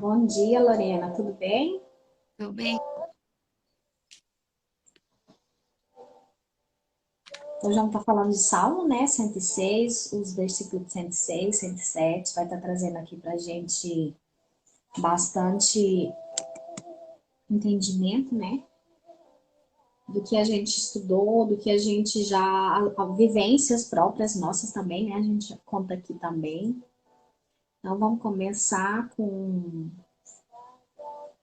Bom dia, Lorena, tudo bem? Tudo bem? Hoje vamos estar falando de Salmo, né? 106, os versículos de 106, 107. Vai estar trazendo aqui pra gente bastante entendimento, né? Do que a gente estudou, do que a gente já. Vivências próprias nossas também, né? A gente conta aqui também. Então vamos começar com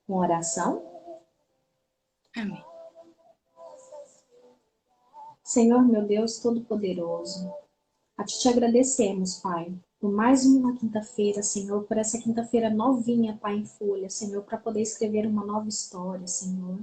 oração. Amém. Senhor, meu Deus Todo-Poderoso, a ti te agradecemos, Pai, por mais uma quinta-feira, Senhor, por essa quinta-feira novinha, Pai, em folha, Senhor, para poder escrever uma nova história, Senhor.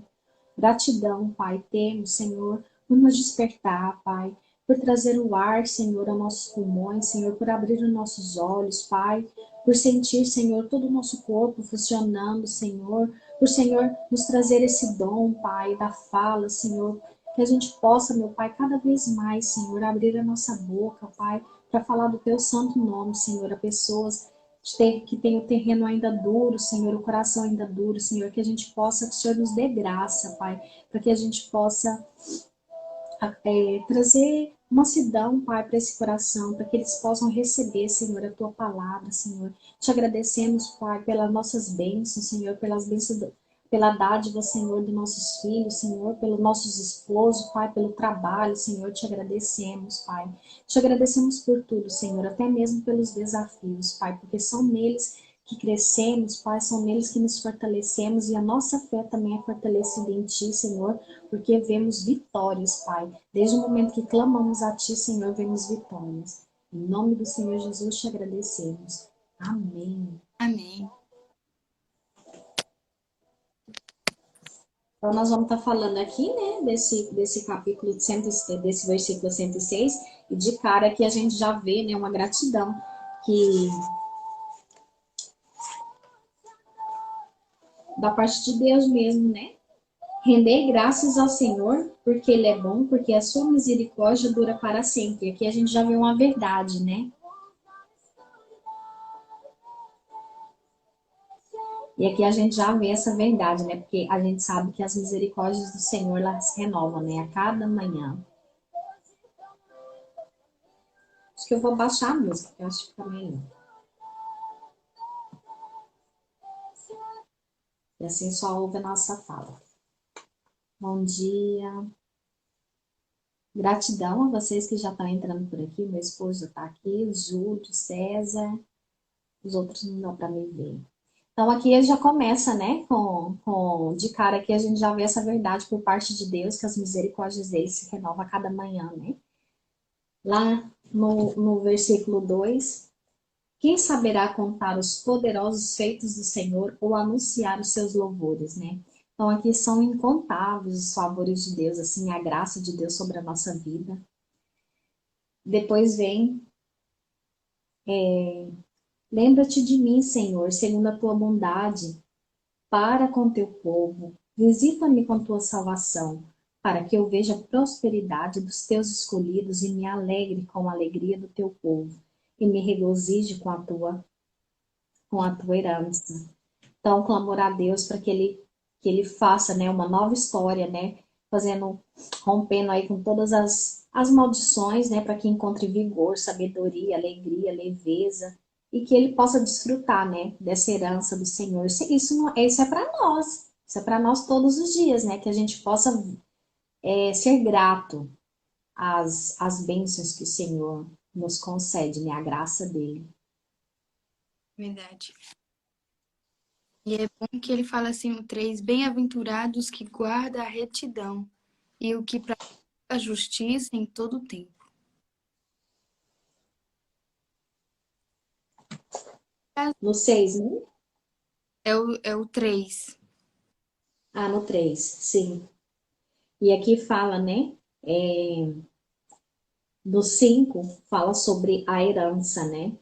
Gratidão, Pai, temos, Senhor, por nos despertar, Pai, por trazer o ar, Senhor, aos nossos pulmões, Senhor, por abrir os nossos olhos, Pai, por sentir, Senhor, todo o nosso corpo funcionando, Senhor, por, Senhor, nos trazer esse dom, Pai, da fala, Senhor, que a gente possa, meu Pai, cada vez mais, Senhor, abrir a nossa boca, Pai, para falar do Teu santo nome, Senhor, a pessoas que tem o terreno ainda duro, Senhor, o coração ainda duro, Senhor, que a gente possa, que o Senhor nos dê graça, Pai, para que a gente possa trazer mansidão, Pai, para esse coração, para que eles possam receber, Senhor, a Tua palavra, Senhor. Te agradecemos, Pai, pelas nossas bênçãos, Senhor, pelas bênçãos, pela dádiva, Senhor, dos nossos filhos, Senhor, pelos nossos esposos, Pai, pelo trabalho, Senhor, te agradecemos, Pai. Te agradecemos por tudo, Senhor, até mesmo pelos desafios, Pai, porque são neles que crescemos, Pai, são neles que nos fortalecemos e a nossa fé também é fortalecida em Ti, Senhor, porque vemos vitórias, Pai. Desde o momento que clamamos a Ti, Senhor, vemos vitórias. Em nome do Senhor Jesus te agradecemos. Amém. Amém. Então, nós vamos estar falando aqui, né, desse capítulo de desse versículo 106, e de cara que a gente já vê, né, uma gratidão que da parte de Deus mesmo, né? Render graças ao Senhor, porque Ele é bom, porque a sua misericórdia dura para sempre. Aqui a gente já vê uma verdade, né? E aqui a gente já vê essa verdade, né? Porque a gente sabe que as misericórdias do Senhor, elas se renovam, né? A cada manhã. Acho que eu vou baixar a música, que eu acho que fica melhor. E assim só ouve a nossa fala. Bom dia. Gratidão a vocês que já estão entrando por aqui. Meu esposo já está aqui, o Júlio, o César. Os outros não dão para me ver. Então aqui ele já começa, né, de cara que a gente já vê essa verdade por parte de Deus, que as misericórdias dele se renovam a cada manhã, né? Lá no versículo 2, quem saberá contar os poderosos feitos do Senhor ou anunciar os seus louvores, né? Então aqui são incontáveis os favores de Deus, assim, a graça de Deus sobre a nossa vida. Depois vem, lembra-te de mim, Senhor, segundo a tua bondade, para com teu povo. Visita-me com tua salvação, para que eu veja a prosperidade dos teus escolhidos e me alegre com a alegria do teu povo, e me regozije com a tua herança. Então, clamor a Deus para que ele faça, né, uma nova história, né, fazendo, rompendo aí com todas as maldições, né, para que encontre vigor, sabedoria, alegria, leveza, e que ele possa desfrutar, né, dessa herança do Senhor. Isso é para nós, isso é para nós todos os dias, né, que a gente possa ser grato às bênçãos que o Senhor nos concede, né, a graça dele. Verdade. E é bom que ele fala assim, o 3, bem-aventurados que guardam a retidão e o que pratica a justiça em todo o tempo. No 6, né? É o 3. Ah, no 3, sim. E aqui fala, né? Do 5 fala sobre a herança, né?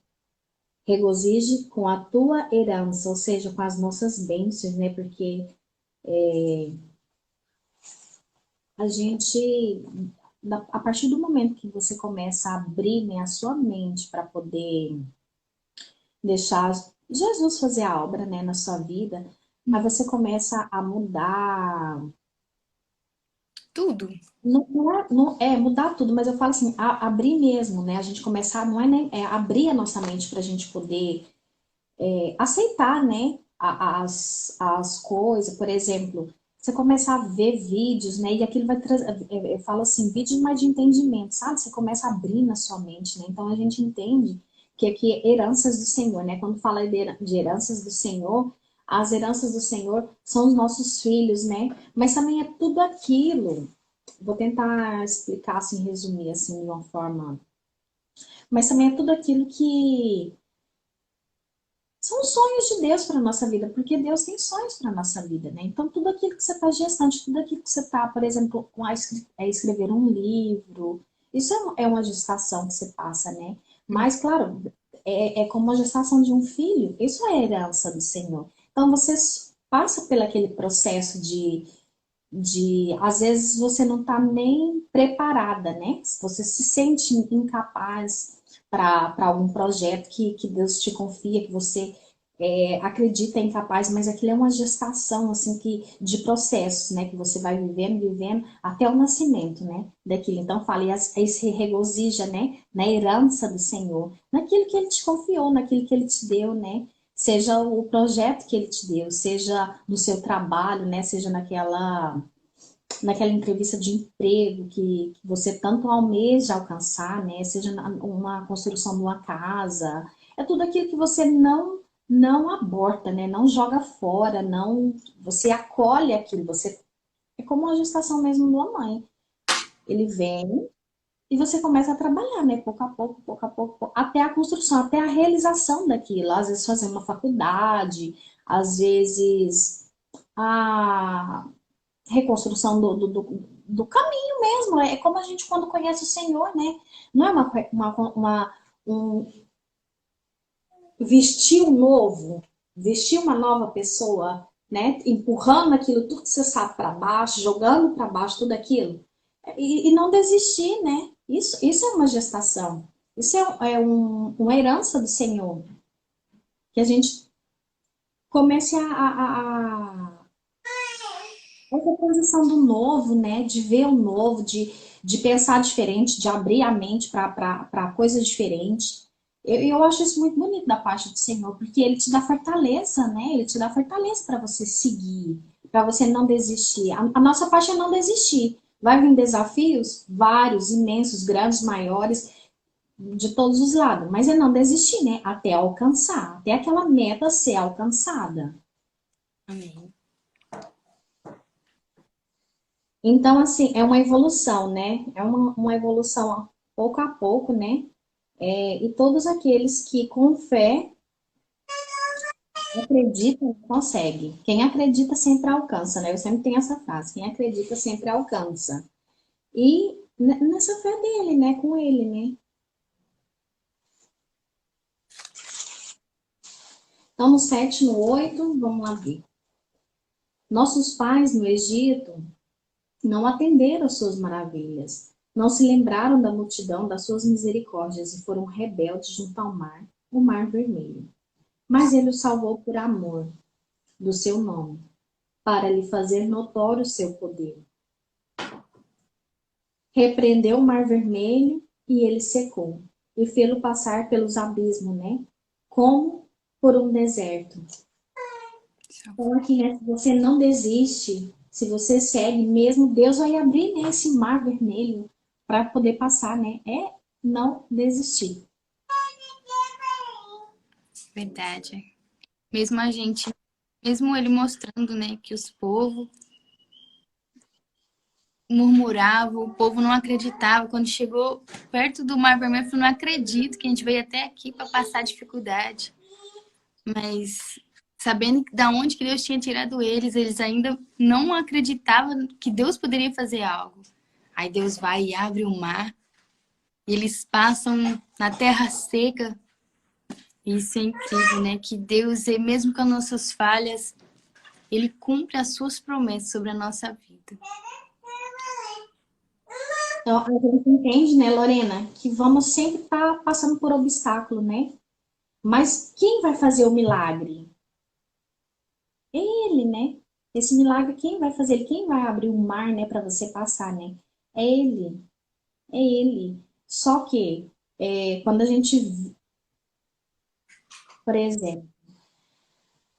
Regozije com a tua herança, ou seja, com as nossas bênçãos, né? Porque a gente, a partir do momento que você começa a abrir, né, a sua mente para poder deixar Jesus fazer a obra, né, na sua vida, aí você começa a mudar. Tudo. Não é mudar tudo, mas eu falo assim, abrir mesmo, né? A gente começar, não é nem, é abrir a nossa mente para a gente poder aceitar, né? As coisas, por exemplo, você começa a ver vídeos, né? E aquilo vai trazer, eu falo assim, vídeos mais de entendimento, sabe? Você começa a abrir na sua mente, né? Então a gente entende que aqui é heranças do Senhor, né? Quando fala de heranças do Senhor, as heranças do Senhor são os nossos filhos, né? Mas também é tudo aquilo. Vou tentar explicar, assim, resumir, assim, de uma forma. Mas também é tudo aquilo que são os sonhos de Deus para a nossa vida, porque Deus tem sonhos para a nossa vida, né? Então, tudo aquilo que você está gestante, tudo aquilo que você está, por exemplo, escrever um livro, isso é uma gestação que você passa, né? Mas, claro, é como uma gestação de um filho, isso é a herança do Senhor. Então, você passa pelo aquele processo de às vezes você não está nem preparada, né? Você se sente incapaz para algum projeto que Deus te confia, que você acredita incapaz, mas aquilo é uma gestação assim de processos, né? Que você vai vivendo, vivendo até o nascimento, né? Daquilo. Então fala, aí se regozija, né? Na herança do Senhor, naquilo que Ele te confiou, naquilo que Ele te deu, né? Seja o projeto que Ele te deu, seja no seu trabalho, né? Seja naquela entrevista de emprego que você tanto almeja alcançar, né? Seja uma construção de uma casa, é tudo aquilo que você não aborta, né? Não joga fora, não você acolhe aquilo, você é como uma gestação mesmo de uma mãe. Ele vem e você começa a trabalhar, né? Pouco a pouco, até a construção, até a realização daquilo. Às vezes fazer uma faculdade, às vezes a reconstrução do caminho mesmo. É como a gente quando conhece o Senhor, né? Não é um vestir um novo, vestir uma nova pessoa, né? Empurrando aquilo tudo que você sabe para baixo, jogando para baixo tudo aquilo. E não desistir, né? Isso é uma gestação. Isso uma herança do Senhor. Que a gente comece essa transição do novo, né? De ver o novo, de pensar diferente, de abrir a mente para coisas diferentes. Eu acho isso muito bonito da parte do Senhor, porque Ele te dá fortaleza, né? Ele te dá fortaleza para você seguir, para você não desistir. A nossa parte é não desistir. Vai vir desafios, vários, imensos, grandes, maiores, de todos os lados, mas é não desistir, né? Até alcançar, até aquela meta ser alcançada. Amém. Então, assim, é uma evolução, né? É uma evolução pouco a pouco, né? E todos aqueles que com fé acreditam, conseguem. Quem acredita sempre alcança, né? Eu sempre tenho essa frase: quem acredita sempre alcança. E nessa fé dele, né? Com ele, né? Então, no 7, no 8, vamos lá ver. Nossos pais no Egito não atenderam às suas maravilhas, não se lembraram da multidão das suas misericórdias e foram rebeldes junto ao mar, o mar vermelho. Mas ele os salvou por amor do seu nome, para lhe fazer notório o seu poder. Repreendeu o mar vermelho e ele secou, e fê-lo passar pelos abismos, né? Como por um deserto. Então aqui, né, se você não desiste, se você segue mesmo, Deus vai abrir, né, esse mar vermelho para poder passar, né? É não desistir. Verdade. Mesmo a gente, mesmo ele mostrando, né, que os povos murmuravam, o povo não acreditava. Quando chegou perto do Mar Vermelho, eu falei, não acredito que a gente veio até aqui para passar dificuldade. Mas sabendo da onde que Deus tinha tirado eles, eles ainda não acreditavam que Deus poderia fazer algo. Aí Deus vai e abre o mar, e eles passam na terra seca. Isso é incrível, né? Que Deus, mesmo com as nossas falhas, Ele cumpre as suas promessas sobre a nossa vida. Então a gente entende, né, Lorena, que vamos sempre estar passando por obstáculo, né? Mas quem vai fazer o milagre? É ele, né? Esse milagre, quem vai fazer? Quem vai abrir o mar, né, para você passar, né? É ele, é ele. Só que, quando a gente, por exemplo,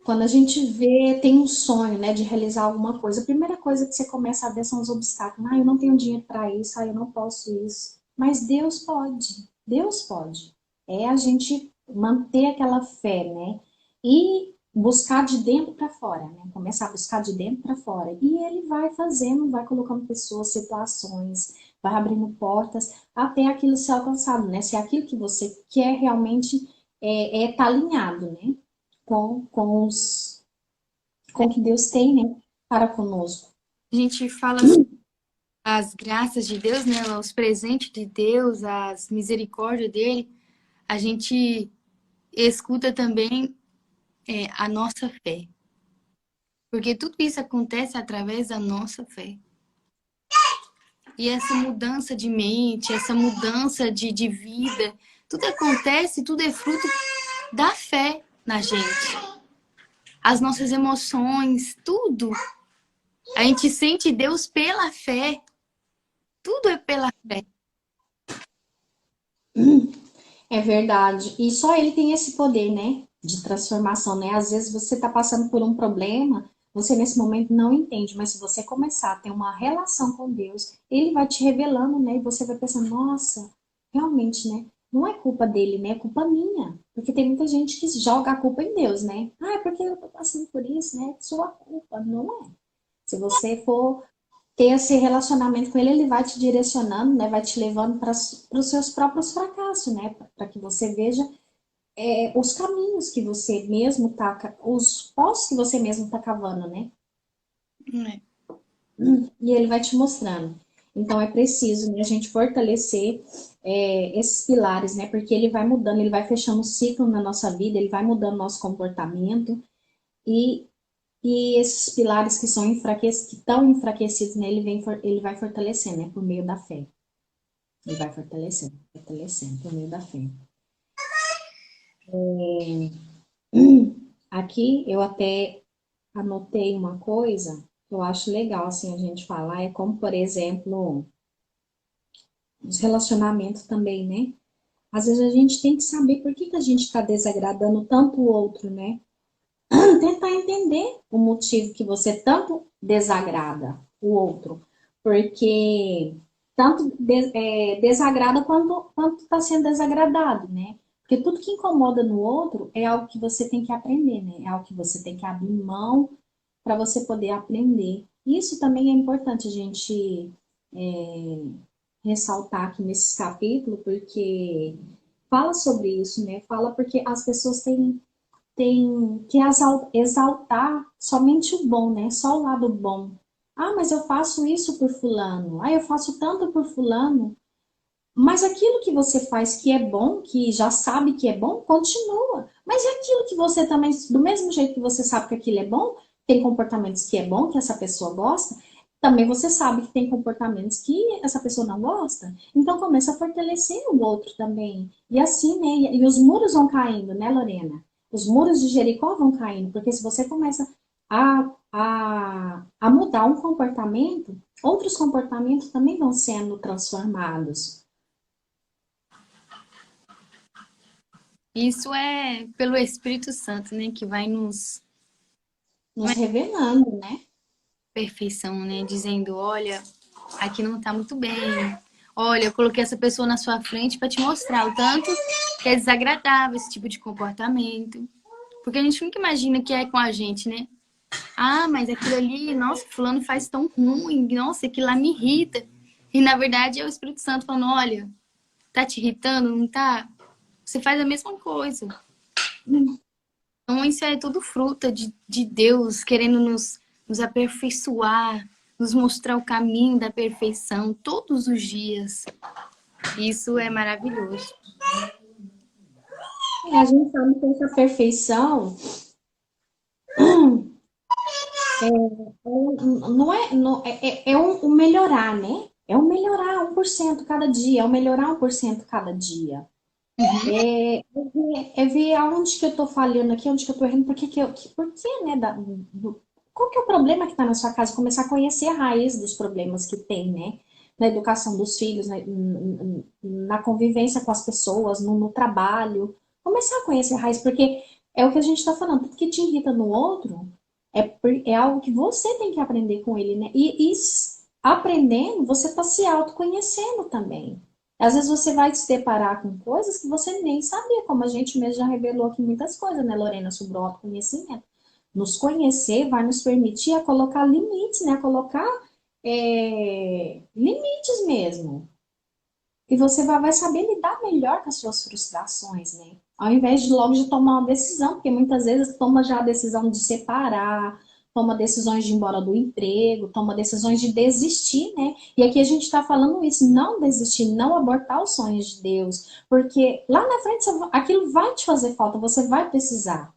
quando a gente vê, tem um sonho, né, de realizar alguma coisa, a primeira coisa que você começa a ver são os obstáculos. Ah, eu não tenho dinheiro para isso, ah, eu não posso isso. Mas Deus pode, Deus pode. É a gente manter aquela fé, né? E buscar de dentro para fora, né? Começar a buscar de dentro para fora. E ele vai fazendo, vai colocando pessoas, situações, vai abrindo portas até aquilo ser alcançado, né? Se aquilo que você quer realmente tá alinhado, né? Com o que Deus tem, né, para conosco. A gente fala sobre as graças de Deus, né? Os presentes de Deus, as misericórdias dele. A gente escuta também a nossa fé. Porque tudo isso acontece através da nossa fé. E essa mudança de mente, essa mudança de vida, tudo acontece, tudo é fruto da fé na gente. As nossas emoções, tudo. A gente sente Deus pela fé. Tudo é pela fé. É verdade. E só ele tem esse poder, né, de transformação, né? Às vezes você está passando por um problema, você nesse momento não entende, mas se você começar a ter uma relação com Deus, ele vai te revelando, né? E você vai pensando, nossa, realmente, né? Não é culpa dele, né? É culpa minha. Porque tem muita gente que joga a culpa em Deus, né? Ah, é porque eu tô passando por isso, né? É sua culpa. Não é. Se você for ter esse relacionamento com ele, ele vai te direcionando, né? Vai te levando para os seus próprios fracassos, né? Para que você veja os caminhos que você mesmo tá, os poços que você mesmo tá cavando, né? É. E ele vai te mostrando. Então é preciso, né, a gente fortalecer esses pilares, né? Porque ele vai mudando, ele vai fechando um ciclo na nossa vida, ele vai mudando nosso comportamento e esses pilares que são enfraquecidos, que estão enfraquecidos, né, ele vai fortalecendo, né, por meio da fé. Ele vai fortalecendo, fortalecendo por meio da fé. Aqui eu até anotei uma coisa que eu acho legal assim a gente falar, é como, por exemplo, os relacionamentos também, né? Às vezes a gente tem que saber por que a gente está desagradando tanto o outro, né? Tentar entender o motivo que você tanto desagrada o outro, porque tanto desagrada quanto está sendo desagradado, né? Porque tudo que incomoda no outro é algo que você tem que aprender, né? É algo que você tem que abrir mão para você poder aprender. Isso também é importante a gente ressaltar aqui nesses capítulos, porque fala sobre isso, né? Fala porque as pessoas têm que exaltar somente o bom, né? Só o lado bom. Ah, mas eu faço isso por fulano. Ah, eu faço tanto por fulano. Mas aquilo que você faz que é bom, que já sabe que é bom, continua. Mas e aquilo que você também, do mesmo jeito que você sabe que aquilo é bom, tem comportamentos que é bom, que essa pessoa gosta, também você sabe que tem comportamentos que essa pessoa não gosta. Então começa a fortalecer o outro também. E assim, né? E os muros vão caindo, né, Lorena? Os muros de Jericó vão caindo, porque se você começa a mudar um comportamento, outros comportamentos também vão sendo transformados. Isso é pelo Espírito Santo, né? Que vai nos Nos revelando, né? perfeição, né? Dizendo, olha, aqui não tá muito bem. Olha, eu coloquei essa pessoa na sua frente para te mostrar o tanto que é desagradável esse tipo de comportamento. Porque a gente nunca imagina que é com a gente, né? Ah, mas aquilo ali, nossa, fulano faz tão ruim, nossa, aquilo lá me irrita. E na verdade é o Espírito Santo falando, olha, tá te irritando, não tá? Você faz a mesma coisa. Então isso é tudo fruta de Deus querendo nos aperfeiçoar, nos mostrar o caminho da perfeição todos os dias. Isso é maravilhoso. A gente sabe que essa perfeição não é, não, um melhorar, né? É um melhorar 1% cada dia, é um melhorar 1% cada dia. Uhum. É ver aonde que eu tô falhando aqui, onde que eu tô errando, por que, né, qual que é o problema que tá na sua casa? Começar a conhecer a raiz dos problemas que tem, né? Na educação dos filhos, na convivência com as pessoas, no trabalho. Começar a conhecer a raiz, porque é o que a gente tá falando, tudo que te irrita no outro é algo que você tem que aprender com ele, né? Aprendendo, você tá se autoconhecendo também. Às vezes você vai se deparar com coisas que você nem sabia, como a gente mesmo já revelou aqui muitas coisas, né, Lorena, sobre o autoconhecimento. Nos conhecer vai nos permitir a colocar limites, né, a colocar limites mesmo. E você vai saber lidar melhor com as suas frustrações, né? Ao invés de logo de tomar uma decisão, porque muitas vezes toma já a decisão de separar, toma decisões de ir embora do emprego, toma decisões de desistir, né? E aqui a gente está falando isso, não desistir, não abortar os sonhos de Deus, porque lá na frente aquilo vai te fazer falta, você vai precisar.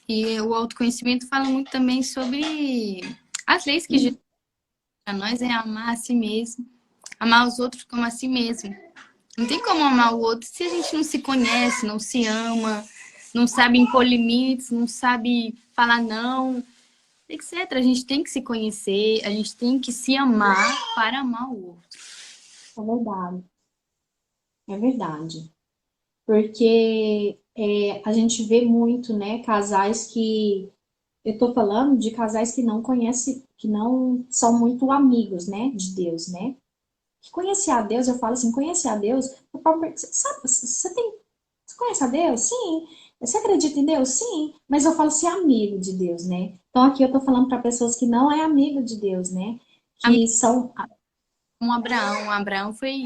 E o autoconhecimento fala muito também sobre as leis que Jesus para nós é amar a si mesmo, amar os outros como a si mesmo. Não tem como amar o outro se a gente não se conhece, não se ama, não sabe impor limites, não sabe falar não, etc. A gente tem que se conhecer, a gente tem que se amar para amar o outro. É verdade, é verdade. Porque a gente vê muito, né, casais que eu tô falando de casais que não conhecem, que não são muito amigos, né, de Deus, né? Que conhecer a Deus, eu falo assim, conhecer a Deus, sabe, você conhece a Deus? Sim. Você acredita em Deus? Sim. Mas eu falo ser amigo de Deus, né? Então aqui eu tô falando para pessoas que não é amigo de Deus, né? Que são, Como Abraão. Abraão foi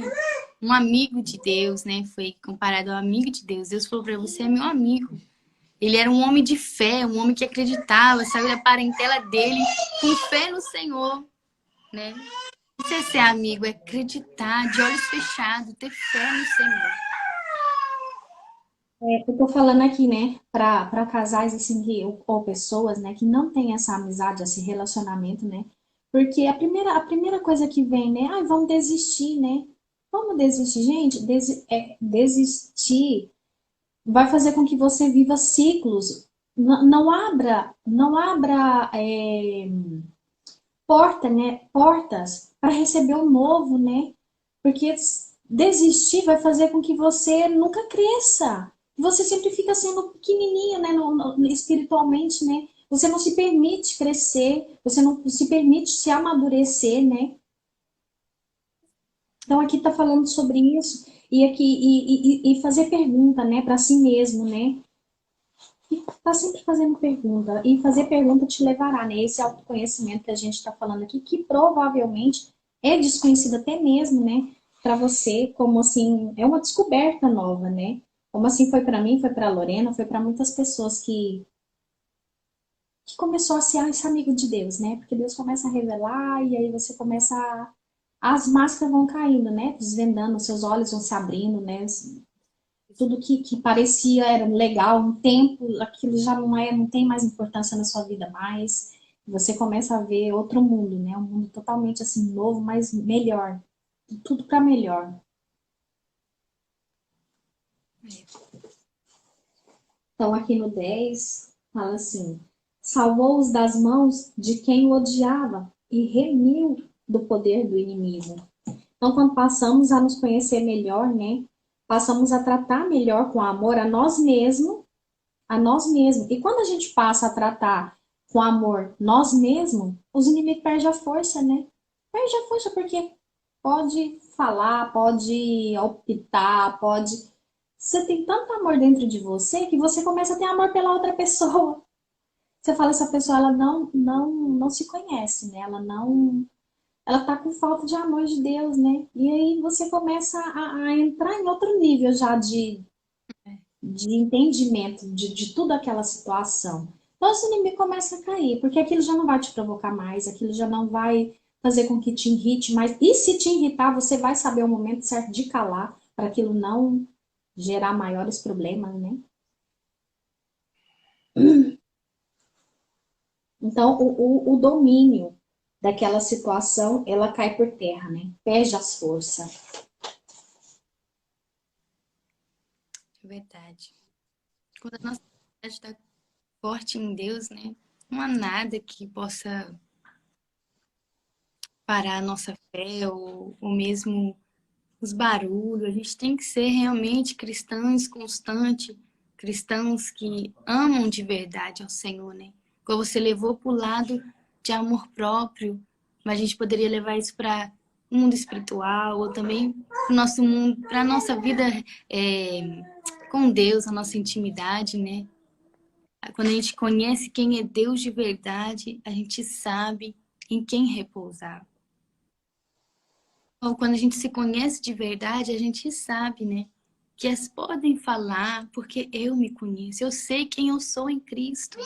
um amigo de Deus, né? Foi comparado ao amigo de Deus. Deus falou para você é meu amigo. Ele era um homem de fé, um homem que acreditava, saiu da parentela dele com fé no Senhor, né? Isso é ser amigo, é acreditar de olhos fechados, ter fé no Senhor. eu tô falando aqui, né, para casais assim que ou pessoas, né, que não têm essa amizade, esse relacionamento, né? Porque a primeira coisa que vem, né? Ai, vamos desistir, né? Vamos desistir, gente. Desistir vai fazer com que você viva ciclos. Não abra portas para receber o novo, né? Porque desistir vai fazer com que você nunca cresça. Você sempre fica sendo pequenininho, né? Espiritualmente, né? Você não se permite crescer, você não se permite se amadurecer, né? Então aqui está falando sobre isso e fazer pergunta, né, para si mesmo, né? Tá sempre fazendo pergunta. E fazer pergunta te levará, né? Esse autoconhecimento que a gente está falando aqui, que provavelmente é desconhecido até mesmo, né? Para você, como assim, é uma descoberta nova, né? Como assim foi para mim, foi para Lorena, foi para muitas pessoas que começou a ser esse amigo de Deus, né? Porque Deus começa a revelar e aí você começa as máscaras vão caindo, né? Desvendando, seus olhos vão se abrindo, né? Tudo que parecia era legal, um tempo, aquilo já não tem mais importância na sua vida mais. Você começa a ver outro mundo, né? Um mundo totalmente assim novo, mas melhor. Tudo para melhor. Então aqui no 10 fala assim: salvou-os das mãos de quem o odiava e remiu do poder do inimigo. Então, quando passamos a nos conhecer melhor, né? Passamos a tratar melhor com amor a nós mesmos. E quando a gente passa a tratar com amor nós mesmos, os inimigos perdem a força, né? Perde a força porque pode falar, pode optar, pode. Você tem tanto amor dentro de você que você começa a ter amor pela outra pessoa. Você fala, essa pessoa ela não se conhece, né? Ela tá com falta de amor de Deus, né? E aí você começa a entrar em outro nível já de entendimento de toda aquela situação. Então, o inimigo começa a cair, porque aquilo já não vai te provocar mais, aquilo já não vai fazer com que te irrite mais. E se te irritar, você vai saber o momento certo de calar, para aquilo não gerar maiores problemas, né? Então, o domínio daquela situação, ela cai por terra, né? Perde as forças. Verdade. Quando a nossa vontade está forte em Deus, né? Não há nada que possa parar a nossa fé ou mesmo os barulhos. A gente tem que ser realmente cristãos constantes, cristãos que amam de verdade ao Senhor, né? Como você levou para o lado de amor próprio, mas a gente poderia levar isso para o mundo espiritual ou também para o nosso mundo, para a nossa vida com Deus, a nossa intimidade, né? Quando a gente conhece quem é Deus de verdade, a gente sabe em quem repousar. Ou quando a gente se conhece de verdade, a gente sabe, né? Que eles podem falar porque eu me conheço, eu sei quem eu sou em Cristo.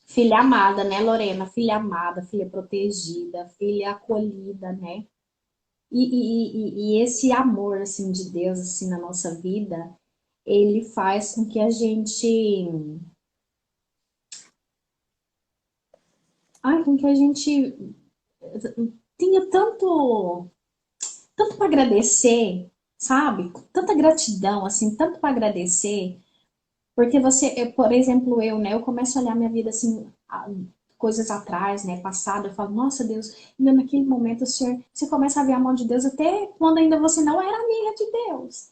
Filha amada, né, Lorena? Filha amada, filha protegida, filha acolhida, né? E esse amor, assim, de Deus, assim, na nossa vida, ele faz com que a gente... Ai, com que a gente tenha tanto para agradecer, sabe? Tanta gratidão, assim, tanto para agradecer. Porque por exemplo, eu, né? Eu começo a olhar minha vida assim, coisas atrás, né? Passado, eu falo, nossa Deus, ainda naquele momento você começa a ver a mão de Deus até quando ainda você não era amiga de Deus.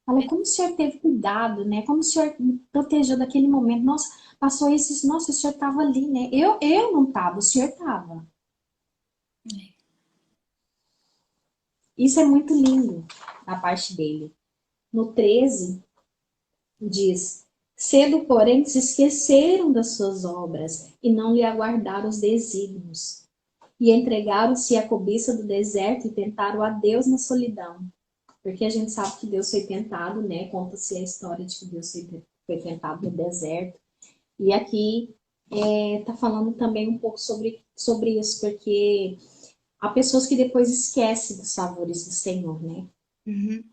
Fala, como o Senhor teve cuidado, né? Como o Senhor me protegeu daquele momento. Nossa, passou esses, nossa, o Senhor estava ali, né? Eu não estava, o Senhor estava. Isso é muito lindo da parte dele. No 13 diz: cedo, porém, se esqueceram das suas obras e não lhe aguardaram os desígnios. E entregaram-se à cobiça do deserto e tentaram a Deus na solidão. Porque a gente sabe que Deus foi tentado, né? Conta-se a história de que Deus foi tentado no deserto. E aqui tá falando também um pouco sobre isso, porque há pessoas que depois esquecem dos favores do Senhor, né? Uhum.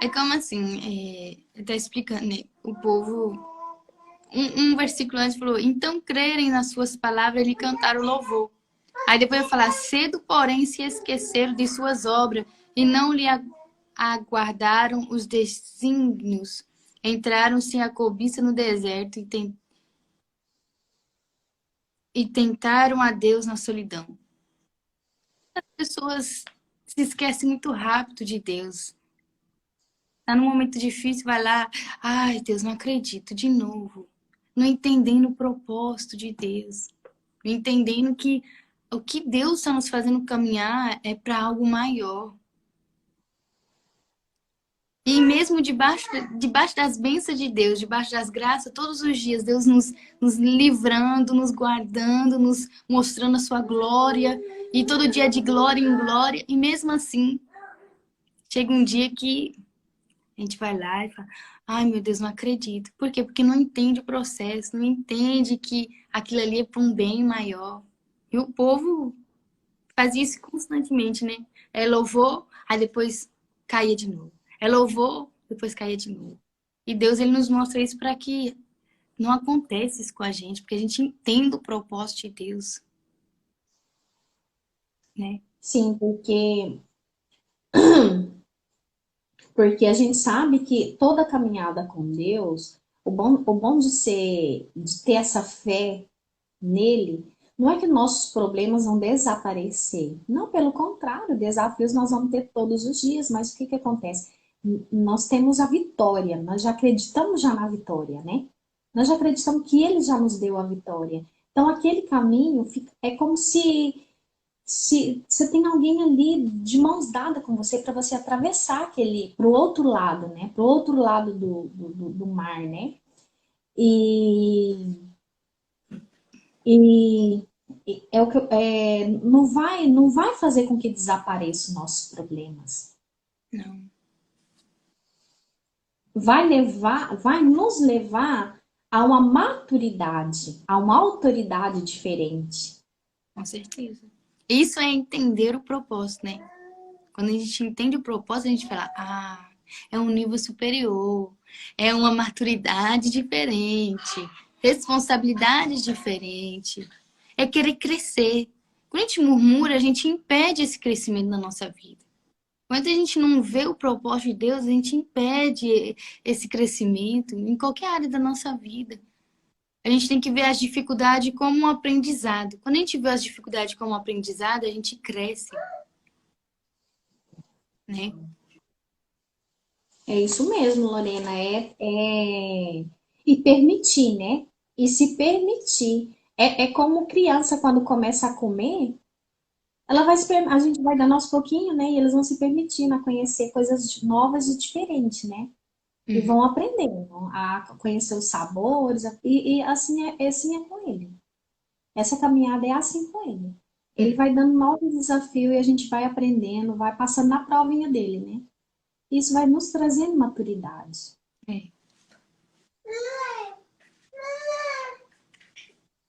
É como assim, tá explicando, né? O povo. Um versículo antes falou: então crerem nas suas palavras e lhe cantaram louvor. Aí depois vai falar: cedo, porém, se esqueceram de suas obras e não lhe aguardaram os desígnios. Entraram-se a cobiça no deserto e tentaram a Deus na solidão. As pessoas se esquecem muito rápido de Deus. Tá num momento difícil, vai lá, ai Deus, não acredito, de novo. Não entendendo o propósito de Deus. Não entendendo que o que Deus está nos fazendo caminhar é para algo maior. E mesmo debaixo das bênçãos de Deus, debaixo das graças, todos os dias, Deus nos livrando, nos guardando, nos mostrando a sua glória. E todo dia de glória em glória. E mesmo assim, chega um dia que a gente vai lá e fala: ai meu Deus, não acredito. Por quê? Porque não entende o processo, não entende que aquilo ali é para um bem maior. E o povo fazia isso constantemente, né? É louvor, aí depois caía de novo. É louvor, depois caía de novo. E Deus, ele nos mostra isso para que não aconteça isso com a gente, porque a gente entenda o propósito de Deus, né? Sim, porque a gente sabe que toda caminhada com Deus, o bom de ter essa fé nele, não é que nossos problemas vão desaparecer. Não, pelo contrário, desafios nós vamos ter todos os dias, mas o que acontece? Nós temos a vitória, nós já acreditamos já na vitória, né? Nós já acreditamos que ele já nos deu a vitória. Então, aquele caminho é como se você tem alguém ali de mãos dadas com você para você atravessar aquele para o outro lado, né? Para o outro lado do mar, né? E, e é o que não vai fazer com que desapareçam nossos problemas. Não, Vai nos levar a uma maturidade, a uma autoridade diferente. com certeza. Isso é entender o propósito, né? Quando a gente entende o propósito, a gente fala: ah, é um nível superior, é uma maturidade diferente, responsabilidade diferente, é querer crescer. Quando a gente murmura, a gente impede esse crescimento na nossa vida. Quando a gente não vê o propósito de Deus, a gente impede esse crescimento em qualquer área da nossa vida. A gente tem que ver as dificuldades como um aprendizado. Quando a gente vê as dificuldades como um aprendizado, a gente cresce, né? É isso mesmo, Lorena. E permitir, né? E se permitir. É como criança quando começa a comer, a gente vai dando aos pouquinho, né? E eles vão se permitindo a conhecer coisas novas e diferentes, né? E Uhum. vão aprendendo a conhecer os sabores, e assim é com ele. Essa caminhada é assim com ele. Ele vai dando novos desafios e a gente vai aprendendo, vai passando na provinha dele, né? Isso vai nos trazendo maturidade. É.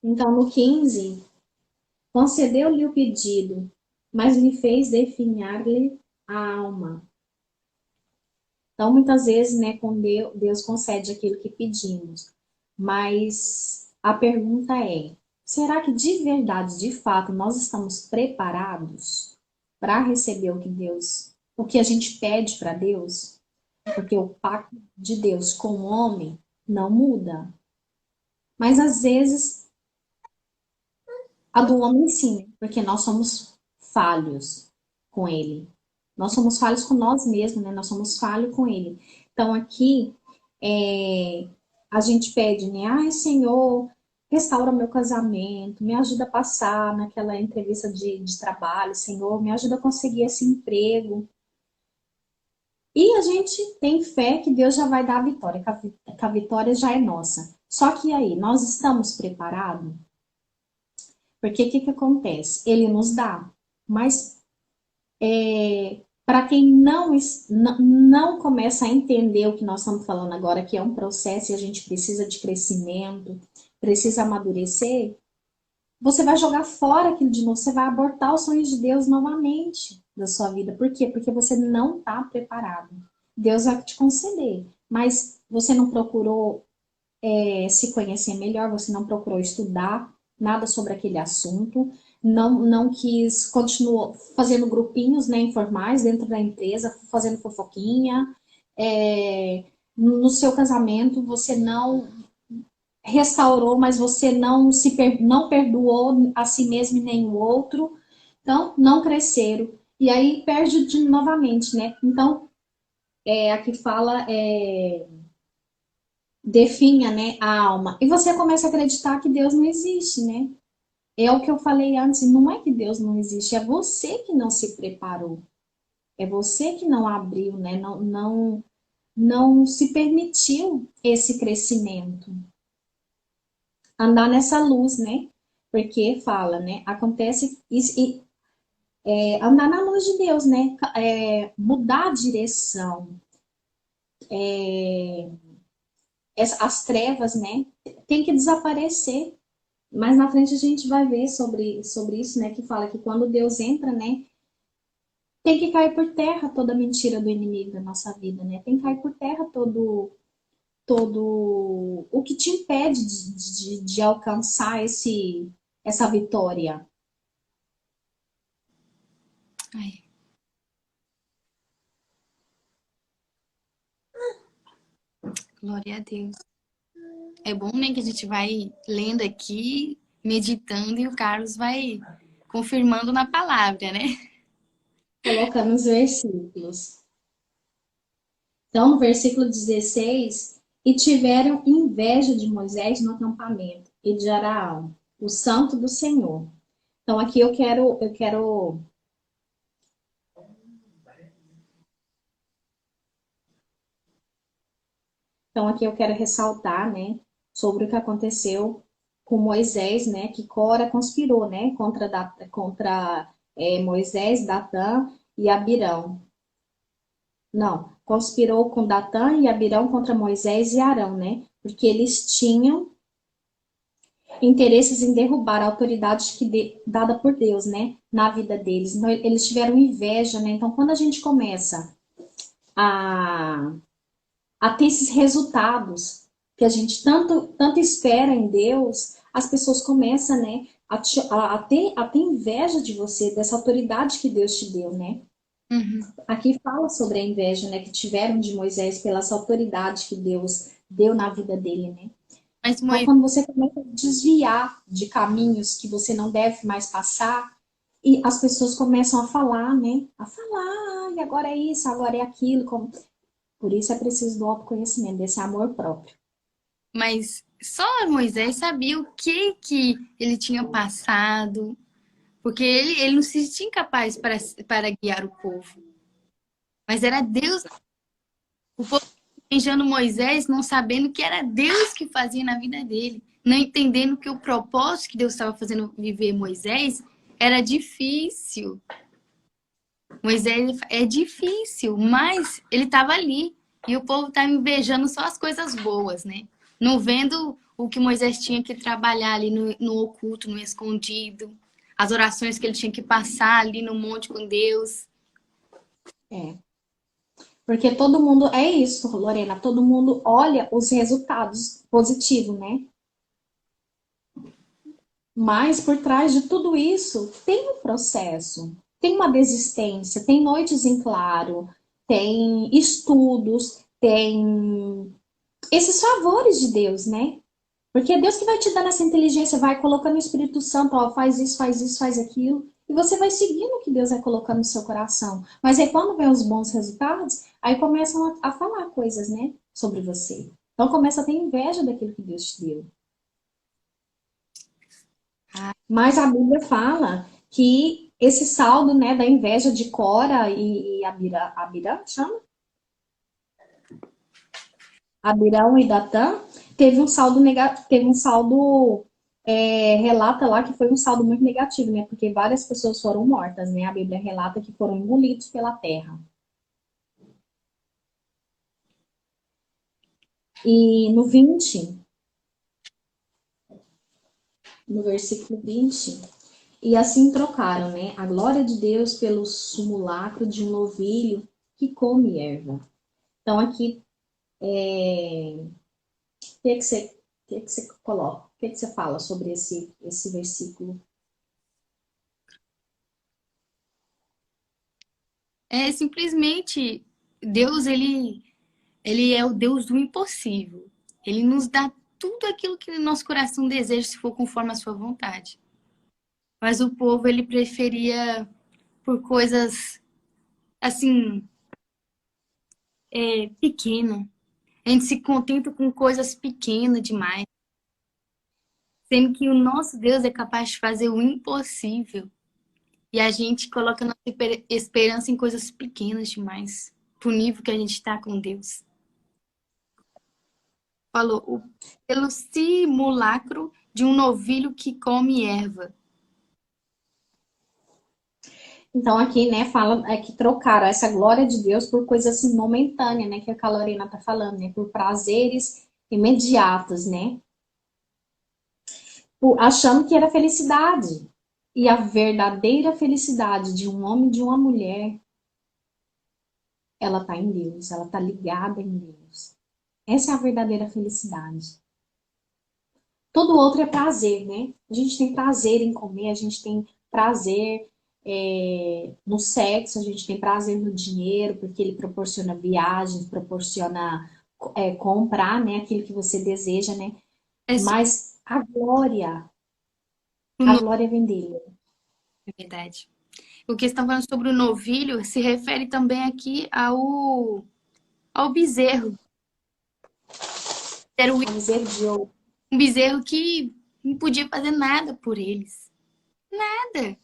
Então, no 15, concedeu-lhe o pedido, mas lhe fez definhar-lhe a alma. Então, muitas vezes, né, com Deus concede aquilo que pedimos. Mas a pergunta é: será que de verdade, de fato, nós estamos preparados para receber o que a gente pede para Deus? Porque o pacto de Deus com o homem não muda. Mas às vezes a do homem sim, porque nós somos falhos com ele. Nós somos falhos com nós mesmos, né? Nós somos falhos com ele. Então aqui a gente pede, né? Ai, Senhor, restaura meu casamento, me ajuda a passar naquela entrevista de trabalho, Senhor, me ajuda a conseguir esse emprego. E a gente tem fé que Deus já vai dar a vitória, que a vitória já é nossa. Só que aí, nós estamos preparados? Porque o que, que acontece? Ele nos dá, mas para quem não começa a entender o que nós estamos falando agora, que é um processo e a gente precisa de crescimento, precisa amadurecer, você vai jogar fora aquilo de novo, você vai abortar os sonhos de Deus novamente da sua vida. Por quê? Porque você não está preparado. Deus vai te conceder, mas você não procurou se conhecer melhor, você não procurou estudar nada sobre aquele assunto, não quis, continuou fazendo grupinhos, né, informais dentro da empresa, fazendo fofoquinha. É, no seu casamento, você não restaurou, mas você não perdoou a si mesmo e nem o outro. Então, não cresceram. E aí perde novamente, né? Então, aqui fala definha, né, a alma. E você começa a acreditar que Deus não existe, né? É o que eu falei antes, não é que Deus não existe, é você que não se preparou. É você que não abriu, né? Não se permitiu esse crescimento. Andar nessa luz, né? Porque fala, né? Acontece andar na luz de Deus, né? Mudar a direção, as trevas, né? Tem que desaparecer. Mas na frente a gente vai ver sobre isso, né? Que fala que quando Deus entra, né? Tem que cair por terra toda mentira do inimigo da nossa vida, né? Tem que cair por terra todo o que te impede de alcançar essa vitória. Ai, glória a Deus. É bom, né, que a gente vai lendo aqui, meditando, e o Carlos vai confirmando na palavra, né? Colocando os versículos. Então, no versículo 16, e tiveram inveja de Moisés no acampamento e de Araão, o santo do Senhor. Então, aqui eu quero ressaltar, né, sobre o que aconteceu com Moisés, né, que Cora conspirou, né, contra Moisés, Datã e Abirão. Não, conspirou com Datã e Abirão contra Moisés e Arão, né? Porque eles tinham interesses em derrubar a autoridade dada por Deus, né? Na vida deles. Então, eles tiveram inveja, né? Então, quando a gente começa a, a ter esses resultados que a gente tanto espera em Deus, as pessoas começam, né? A ter inveja de você, dessa autoridade que Deus te deu, né? Uhum. Aqui fala sobre a inveja, né, que tiveram de Moisés pela essa autoridade que Deus deu na vida dele, né? Mas Então, Moisés, quando você começa a desviar de caminhos que você não deve mais passar, e as pessoas começam a falar, né? A falar, e agora é isso, agora é aquilo. Por isso é preciso do autoconhecimento, desse amor próprio. mas só Moisés sabia o que ele tinha passado, porque ele não se sentia incapaz para guiar o povo. Mas era Deus, o povo beijando Moisés, não sabendo que era Deus que fazia na vida dele, não entendendo que o propósito que Deus estava fazendo viver Moisés era difícil. Moisés é difícil, mas ele estava ali e o povo estava invejando só as coisas boas, né? Não vendo o que Moisés tinha que trabalhar ali no oculto, no escondido, as orações que ele tinha que passar ali no monte com Deus. É. Porque todo mundo, é isso, Lorena, todo mundo olha os resultados positivos, né? Mas por trás de tudo isso tem um processo, tem uma desistência, tem noites em claro, tem estudos, tem esses favores de Deus, né? Porque é Deus que vai te dando essa inteligência, vai colocando o Espírito Santo, ó, faz isso, faz aquilo, e você vai seguindo o que Deus vai colocando no seu coração. Mas aí quando vem os bons resultados, aí começam a falar coisas, né, sobre você. Então começa a ter inveja daquilo que Deus te deu. Ah, Mas a Bíblia fala que esse saldo, né, da inveja de Cora e Abirã, chama? Abirão e Datã, teve um saldo negativo, teve um saldo, relata lá que foi um saldo muito negativo, né? Porque várias pessoas foram mortas, né? A Bíblia relata que foram engolidos pela terra. E no 20, no versículo 20, e assim trocaram, né? A glória de Deus pelo simulacro de um novilho que come erva. Então aqui, o que, que você coloca? O que você fala sobre esse versículo? é simplesmente Deus, ele é o Deus do impossível. Ele nos dá tudo aquilo que o nosso coração deseja, se for conforme a sua vontade. Mas o povo, ele preferia por coisas, assim, pequenas. A gente se contenta com coisas pequenas demais. Sendo que o nosso Deus é capaz de fazer o impossível. E a gente coloca nossa esperança em coisas pequenas demais. Pro nível que a gente está com Deus. Falou, pelo simulacro de um novilho que come erva. Então aqui, né, fala que trocaram essa glória de Deus por coisas assim, momentâneas, né, que a Calorina tá falando, né, por prazeres imediatos, né, achando que era felicidade. E a verdadeira felicidade de um homem e de uma mulher, ela tá em Deus, ela tá ligada em Deus. Essa é a verdadeira felicidade. Todo outro é prazer, né? A gente tem prazer em comer, a gente tem prazer no sexo, a gente tem prazer no dinheiro, porque ele proporciona viagens, proporciona comprar, né, aquilo que você deseja, né? É só Mas o a no... glória vem dele. É verdade. O que estão falando sobre o novilho se refere também aqui ao bezerro. Era A dizer de ouro. um bezerro que não podia fazer nada por eles. Nada.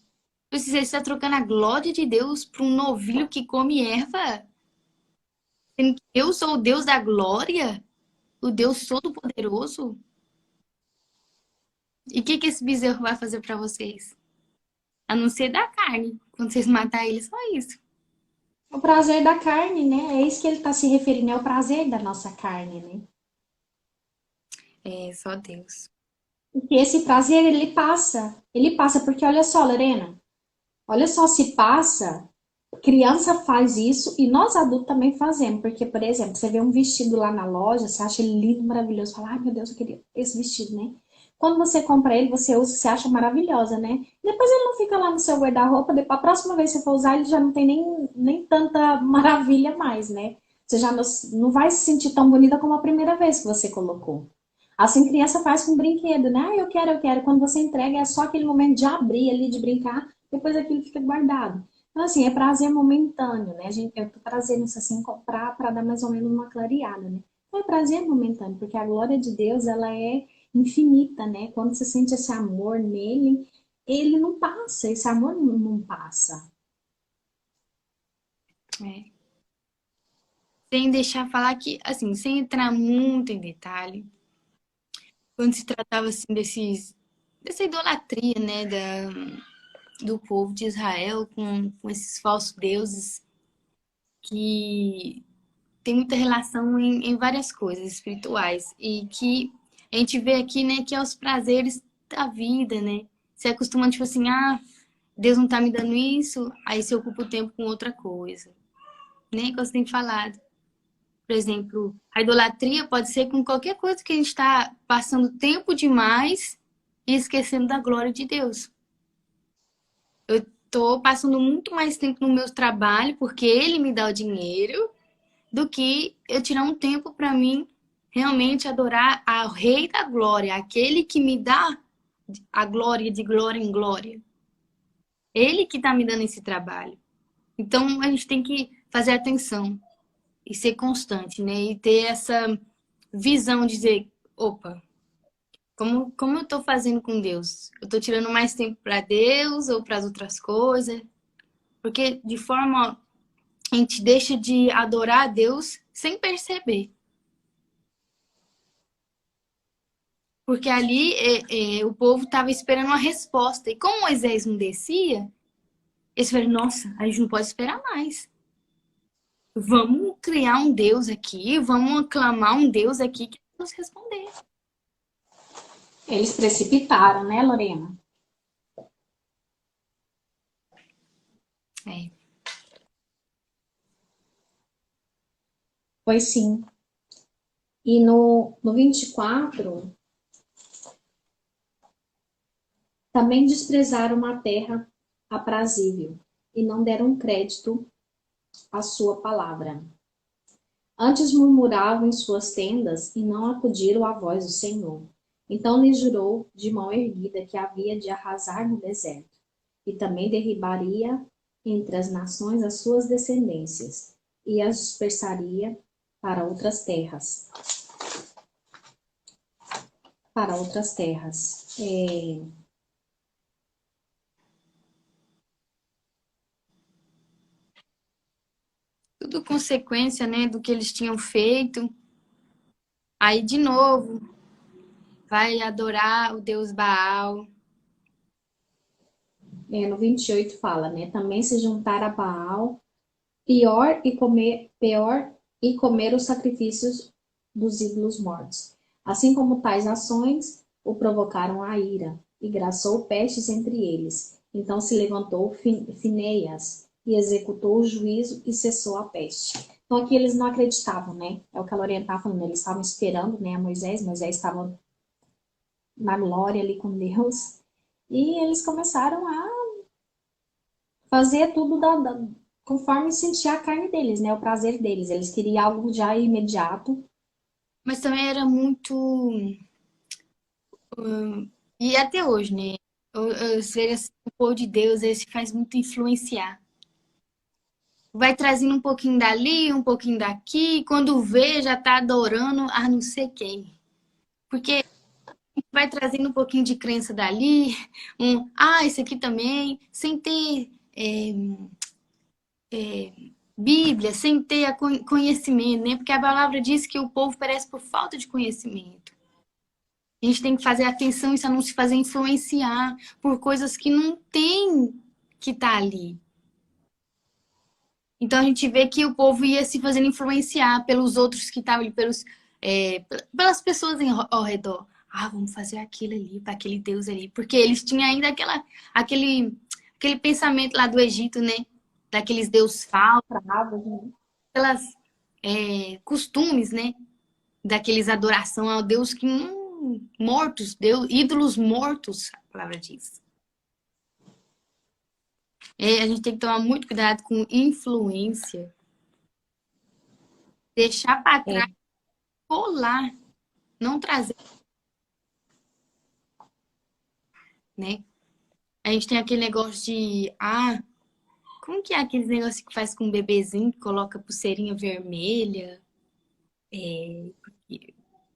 Você está trocando a glória de Deus para um novilho que come erva? Sendo que eu sou o Deus da glória? O Deus Todo-Poderoso? E o que esse bezerro vai fazer para vocês? A não ser da carne. Quando vocês matar ele, só isso. O prazer da carne, né? É isso que ele está se referindo, é o prazer da nossa carne, né? É, só Deus. Porque esse prazer, ele passa, porque olha só, Lorena, olha só, se passa, criança faz isso e nós adultos também fazemos, porque, por exemplo, você vê um vestido lá na loja, você acha ele lindo, maravilhoso, fala, ai meu Deus, eu queria esse vestido, né? Quando você compra ele, você usa, você acha maravilhosa, né? Depois ele não fica lá no seu guarda-roupa, depois a próxima vez que você for usar, ele já não tem nem tanta maravilha mais, né? Você já não vai se sentir tão bonita como a primeira vez que você colocou. Assim, criança faz com brinquedo, né? Ah, eu quero, eu quero. Quando você entrega, é só aquele momento de abrir ali, de brincar, depois aquilo fica guardado. Então, assim, é prazer momentâneo, né? Eu tô trazendo isso assim para dar mais ou menos uma clareada, né? Então, é prazer momentâneo, porque a glória de Deus, ela é infinita, né? Quando você sente esse amor nele, ele não passa, esse amor não passa. É. Sem deixar falar que, assim, sem entrar muito em detalhe, quando se tratava assim dessa idolatria, né, do povo de Israel com esses falsos deuses que tem muita relação em várias coisas espirituais e que a gente vê aqui, né, que é os prazeres da vida, né? Você acostuma, tipo assim, ah, Deus não tá me dando isso, aí você ocupa o tempo com outra coisa, né? Que você tem falado. Por exemplo, a idolatria pode ser com qualquer coisa que a gente está passando tempo demais e esquecendo da glória de Deus. Eu tô passando muito mais tempo no meu trabalho porque ele me dá o dinheiro do que eu tirar um tempo para mim realmente adorar ao Rei da Glória, aquele que me dá a glória de glória em glória. Ele que está me dando esse trabalho. Então a gente tem que fazer atenção e ser constante, né? E ter essa visão de dizer, opa, como eu estou fazendo com Deus? Eu estou tirando mais tempo para Deus ou para as outras coisas? Porque de forma a gente deixa de adorar a Deus sem perceber. Porque ali o povo estava esperando uma resposta. E como Moisés não descia, eles falaram, nossa, a gente não pode esperar mais. Vamos criar um Deus aqui, vamos aclamar um Deus aqui que vai nos responder. Eles precipitaram, né, Lorena? É. Foi sim. E no 24, também desprezaram a terra aprazível e não deram crédito à sua palavra. Antes murmuravam em suas tendas e não acudiram à voz do Senhor. Então lhes jurou de mão erguida que havia de arrasar no deserto, e também derribaria entre as nações as suas descendências, e as dispersaria para outras terras. Para outras terras. Tudo consequência, né, do que eles tinham feito. Aí, de novo, vai adorar o Deus Baal. No 28 fala, né? Também se juntar a Baal, pior e comer os sacrifícios dos ídolos mortos. Assim como tais ações o provocaram a ira, e graçou pestes entre eles. Então se levantou Fineias e executou o juízo e cessou a peste. Então aqui eles não acreditavam, né? É o que a Lorena estava falando, eles estavam esperando, né, a Moisés estava na glória ali com Deus, e eles começaram a fazer tudo conforme sentia a carne deles, né? O prazer deles. Eles queriam algo já imediato. Mas também era muito. E até hoje, né? Eu sei assim, o povo de Deus, ele se faz muito influenciar. Vai trazendo um pouquinho dali, um pouquinho daqui, e quando vê, já tá adorando a não sei quem. Porque vai trazendo um pouquinho de crença dali, isso aqui também, sem ter Bíblia, sem ter conhecimento, né? Porque a palavra diz que o povo perece por falta de conhecimento. A gente tem que fazer atenção isso, a não se fazer influenciar por coisas que não tem que estar tá ali. Então a gente vê que o povo ia se fazendo influenciar pelos outros que estavam ali, pelas pessoas ao redor. Ah, vamos fazer aquilo ali, para aquele Deus ali. Porque eles tinham ainda aquele pensamento lá do Egito, né? Daqueles deuses falsos, Bravos, né? aquelas costumes, né? Daqueles adoração ao Deus que são mortos, ídolos mortos, a palavra diz. A gente tem que tomar muito cuidado com influência. Deixar para trás, É, colar, não trazer, né? A gente tem aquele negócio de, como que é aquele negócio que faz com um bebezinho, que coloca pulseirinha vermelha,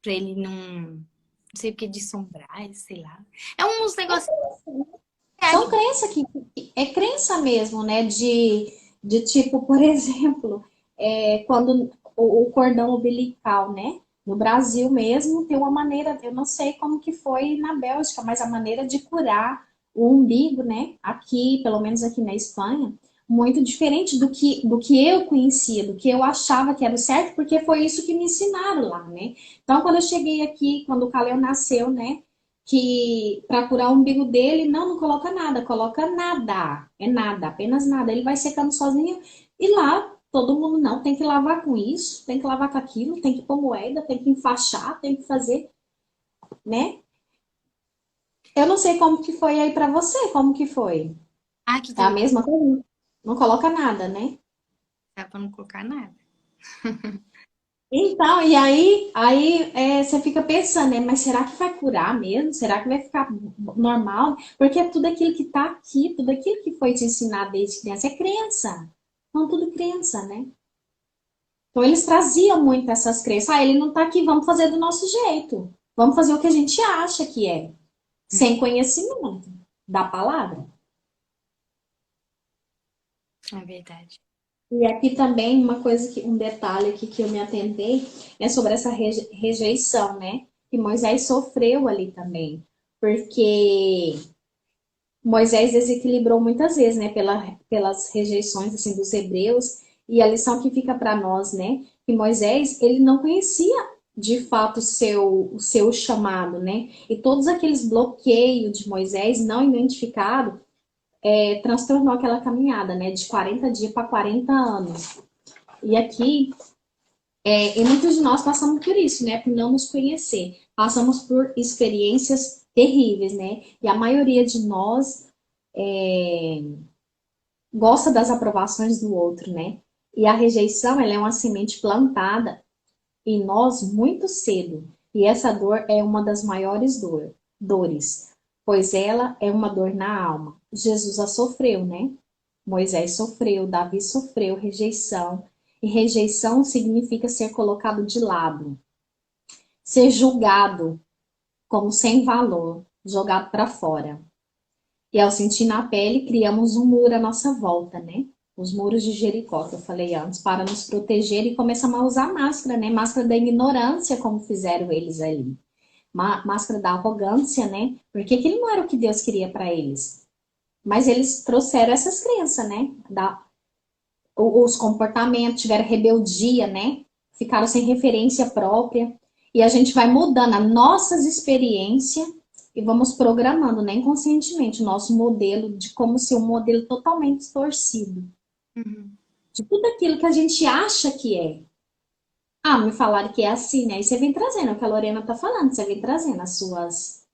pra ele não sei o que, de sombrar, sei lá. É uns negócios são que crenças que é crença mesmo, né? De tipo, por exemplo, quando o cordão umbilical, né? No Brasil mesmo tem uma maneira, eu não sei como que foi na Bélgica, mas a maneira de curar o umbigo, né? Aqui, pelo menos aqui na Espanha, muito diferente do que eu conhecia, do que eu achava que era o certo, porque foi isso que me ensinaram lá, né? Então, quando eu cheguei aqui, quando o Caleu nasceu, né? Que para curar o umbigo dele, não coloca nada, coloca nada, é nada, apenas nada. Ele vai secando sozinho e lá todo mundo não, tem que lavar com isso, tem que lavar com aquilo, tem que pôr moeda, tem que enfaixar, tem que fazer, né? Eu não sei como que foi aí para você, como que foi? aqui É a também mesma coisa? Não coloca nada, né? dá pra não colocar nada. Então, e aí você fica pensando, né? Mas será que vai curar mesmo? Será que vai ficar normal? Porque tudo aquilo que tá aqui, tudo aquilo que foi te ensinado desde criança é crença. Então, tudo crença, né? Então, eles traziam muito essas crenças. Ah, ele não tá aqui, vamos fazer do nosso jeito. Vamos fazer o que a gente acha que é, sem conhecimento da palavra. É verdade. E aqui também uma coisa um detalhe aqui que eu me atentei é sobre essa rejeição, né? Que Moisés sofreu ali também, porque Moisés desequilibrou muitas vezes, né? Pelas rejeições assim dos hebreus e a lição que fica para nós, né? Que Moisés ele não conhecia de fato o seu chamado, né? E todos aqueles bloqueios de Moisés não identificado transtornou aquela caminhada, né? De 40 dias para 40 anos. E aqui, e muitos de nós passamos por isso, né? Por não nos conhecer. Passamos por experiências terríveis, né? E a maioria de nós gosta das aprovações do outro, né? E a rejeição, ela é uma semente plantada em nós muito cedo. E essa dor é uma das maiores dores, pois ela é uma dor na alma. Jesus a sofreu, né? Moisés sofreu, Davi sofreu rejeição. E rejeição significa ser colocado de lado, ser julgado como sem valor, jogado para fora. E ao sentir na pele, criamos um muro à nossa volta, né? Os muros de Jericó, que eu falei antes, para nos proteger e começamos a usar máscara, né? Máscara da ignorância, como fizeram eles ali. Máscara da arrogância, né? Porque aquilo não era o que Deus queria para eles. Mas eles trouxeram essas crenças, né? Os comportamentos, tiveram rebeldia, né? Ficaram sem referência própria. E a gente vai mudando as nossas experiências e vamos programando, né, inconscientemente, o nosso modelo de como ser um modelo totalmente distorcido. Uhum. De tudo aquilo que a gente acha que é. Ah, me falaram que é assim, né? E você vem trazendo, é o que a Lorena tá falando, você vem trazendo as suas.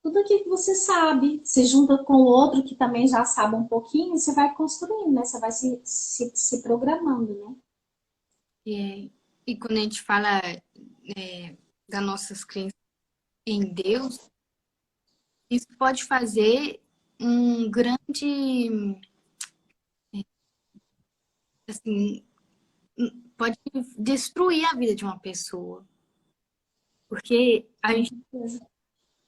Tudo aquilo que você sabe, se junta com o outro que também já sabe um pouquinho, e você vai construindo, né? Você vai se programando, né? E quando a gente fala das nossas crenças em Deus, isso pode fazer um grande, assim, pode destruir a vida de uma pessoa. Porque a Com gente certeza.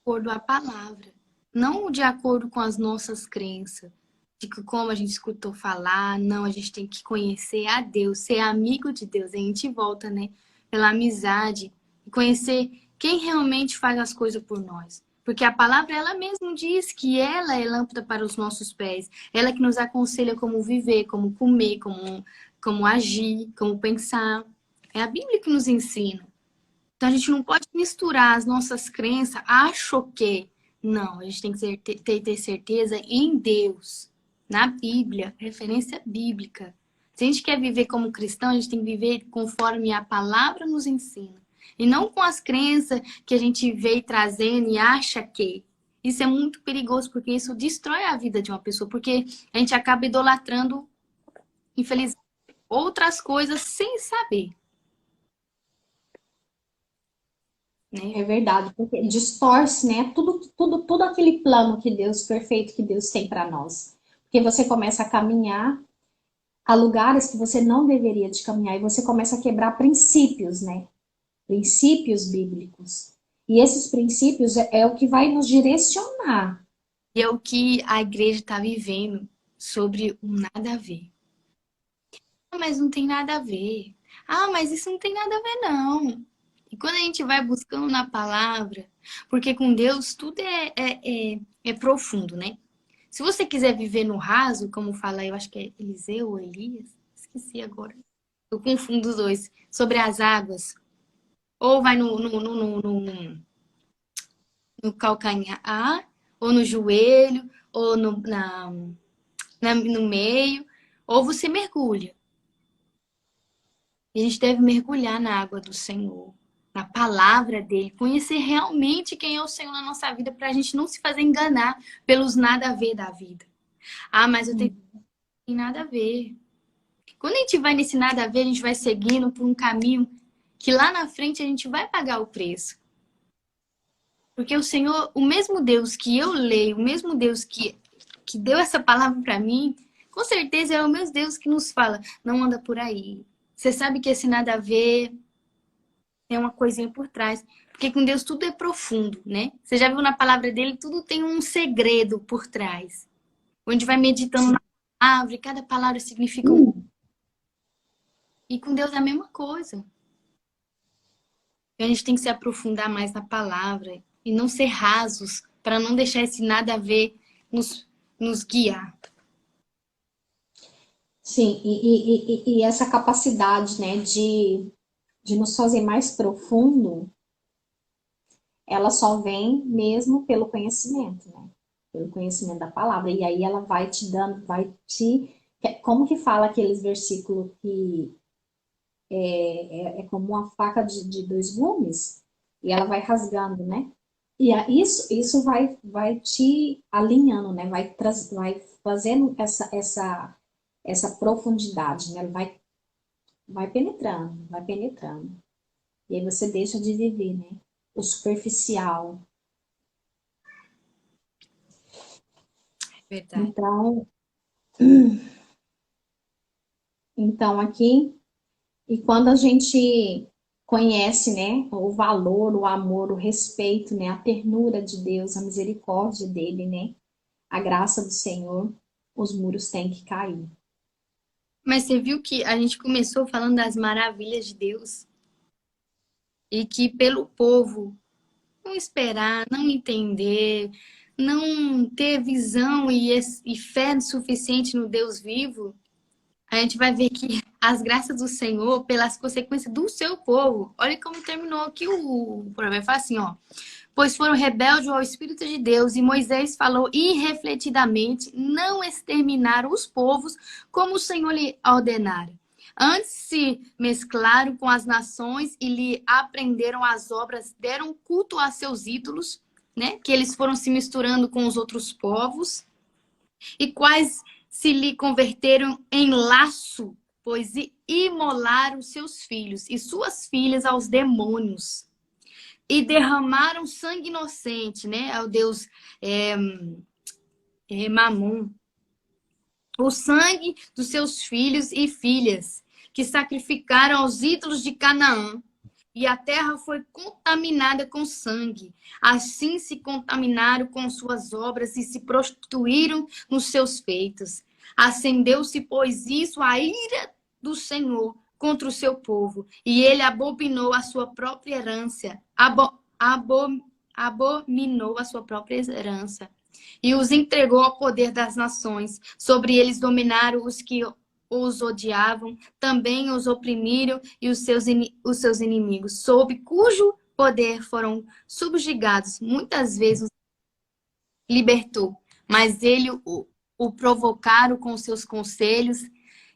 acordo à palavra, não de acordo com as nossas crenças, de que como a gente escutou falar, não, a gente tem que conhecer a Deus, ser amigo de Deus, a gente volta, né, pela amizade, e conhecer quem realmente faz as coisas por nós. Porque a palavra, ela mesmo diz que ela é lâmpada para os nossos pés, ela que nos aconselha como viver, como comer, como agir, como pensar. É a Bíblia que nos ensina. Então a gente não pode misturar as nossas crenças, acho que. Não, a gente tem que ter certeza em Deus, na Bíblia, referência bíblica. Se a gente quer viver como cristão, a gente tem que viver conforme a palavra nos ensina. E não com as crenças que a gente veio trazendo e acha que. Isso é muito perigoso, porque isso destrói a vida de uma pessoa, porque a gente acaba idolatrando, infelizmente, outras coisas sem saber, né? É verdade, porque distorce, né? Tudo aquele plano que Deus, perfeito que Deus tem para nós. Porque você começa a caminhar a lugares que você não deveria de caminhar e você começa a quebrar princípios, né? Princípios bíblicos. E esses princípios é o que vai nos direcionar. E é o que a igreja está vivendo sobre o nada a ver. Ah, mas não tem nada a ver. Ah, mas isso não tem nada a ver, não. E quando a gente vai buscando na palavra, porque com Deus tudo é profundo, né? Se você quiser viver no raso, como fala, eu acho que é Eliseu ou Elias, esqueci agora. Eu confundo os dois. Sobre as águas. Ou vai no calcanhar, ou no joelho, ou no meio, ou você mergulha. E a gente deve mergulhar na água do Senhor, na palavra dele, conhecer realmente quem é o Senhor na nossa vida, para a gente não se fazer enganar pelos nada a ver da vida. Ah, mas eu tenho tem nada a ver. Quando a gente vai nesse nada a ver, a gente vai seguindo por um caminho que lá na frente a gente vai pagar o preço. Porque o Senhor, o mesmo Deus que eu leio, o mesmo Deus que deu essa palavra para mim, com certeza é o mesmo Deus que nos fala, não anda por aí. Você sabe que esse nada a ver tem uma coisinha por trás. Porque com Deus tudo é profundo, né? Você já viu na palavra dele, tudo tem um segredo por trás. Onde vai meditando na palavra, e cada palavra significa um. E com Deus é a mesma coisa. A gente tem que se aprofundar mais na palavra e não ser rasos, para não deixar esse nada a ver nos guiar. Sim, e essa capacidade, né, de nos fazer mais profundo, ela só vem mesmo pelo conhecimento, né? Pelo conhecimento da palavra. E aí ela vai te dando, vai te. Como que fala aqueles versículos que é como uma faca de dois gumes? E ela vai rasgando, né? E isso vai te alinhando, né? Vai fazendo essa profundidade, né? Vai penetrando, vai penetrando. E aí você deixa de viver, né? O superficial. Verdade. Então, então aqui, e quando a gente conhece, né, o valor, o amor, o respeito, né, a ternura de Deus, a misericórdia dele, né, a graça do Senhor, os muros têm que cair. Mas você viu que a gente começou falando das maravilhas de Deus e que pelo povo não esperar, não entender, não ter visão e fé suficiente no Deus vivo, a gente vai ver que as graças do Senhor, pelas consequências do seu povo, olha como terminou aqui o provérbio, fala assim, ó. Pois foram rebeldes ao Espírito de Deus, e Moisés falou irrefletidamente, não exterminar os povos como o Senhor lhe ordenara. Antes se mesclaram com as nações e lhe aprenderam as obras, deram culto a seus ídolos, né? Que eles foram se misturando com os outros povos, e quais se lhe converteram em laço, pois imolaram seus filhos e suas filhas aos demônios e derramaram sangue inocente, né? Ao Deus Mamon. O sangue dos seus filhos e filhas, que sacrificaram aos ídolos de Canaã. E a terra foi contaminada com sangue. Assim se contaminaram com suas obras e se prostituíram nos seus feitos. Acendeu-se, pois, isso a ira do Senhor contra o seu povo, e ele abominou a sua própria herança. Abominou a sua própria herança. E os entregou ao poder das nações. Sobre eles dominaram os que os odiavam, também os oprimiram e os seus inimigos, sob cujo poder foram subjugados. Muitas vezes libertou, mas ele o provocaram com seus conselhos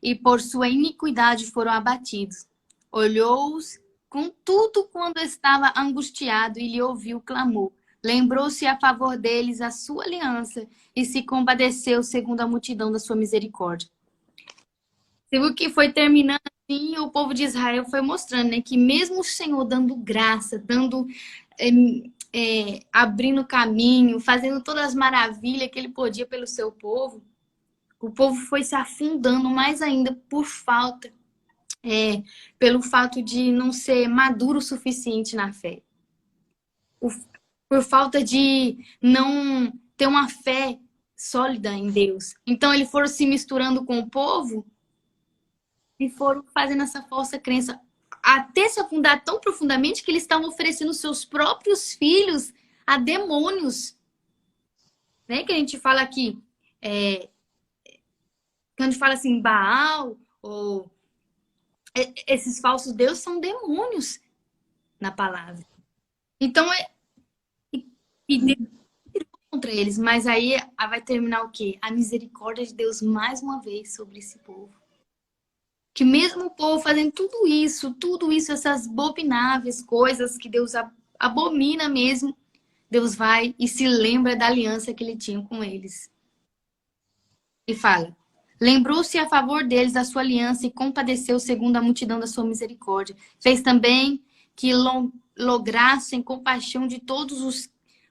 e por sua iniquidade foram abatidos. Olhou-os Contudo, quando estava angustiado e lhe ouviu clamor, lembrou-se a favor deles a sua aliança e se compadeceu segundo a multidão da sua misericórdia. Você viu que foi terminando assim, o povo de Israel foi mostrando, né, que mesmo o Senhor dando graça, dando, abrindo caminho, fazendo todas as maravilhas que ele podia pelo seu povo, o povo foi se afundando mais ainda pelo fato de não ser maduro o suficiente na fé. Por falta de não ter uma fé sólida em Deus. Então, eles foram se misturando com o povo e foram fazendo essa falsa crença até se afundar tão profundamente que eles estavam oferecendo seus próprios filhos a demônios. Né? Que a gente fala aqui, quando a gente fala assim, Baal, ou esses falsos deuses são demônios na palavra. Então, e Deus contra eles, mas aí vai terminar o quê? A misericórdia de Deus mais uma vez sobre esse povo. Que mesmo o povo fazendo tudo isso, essas abomináveis coisas que Deus abomina mesmo, Deus vai e se lembra da aliança que ele tinha com eles. E fala, lembrou-se a favor deles da sua aliança e compadeceu segundo a multidão da sua misericórdia. Fez também que lograssem compaixão de todos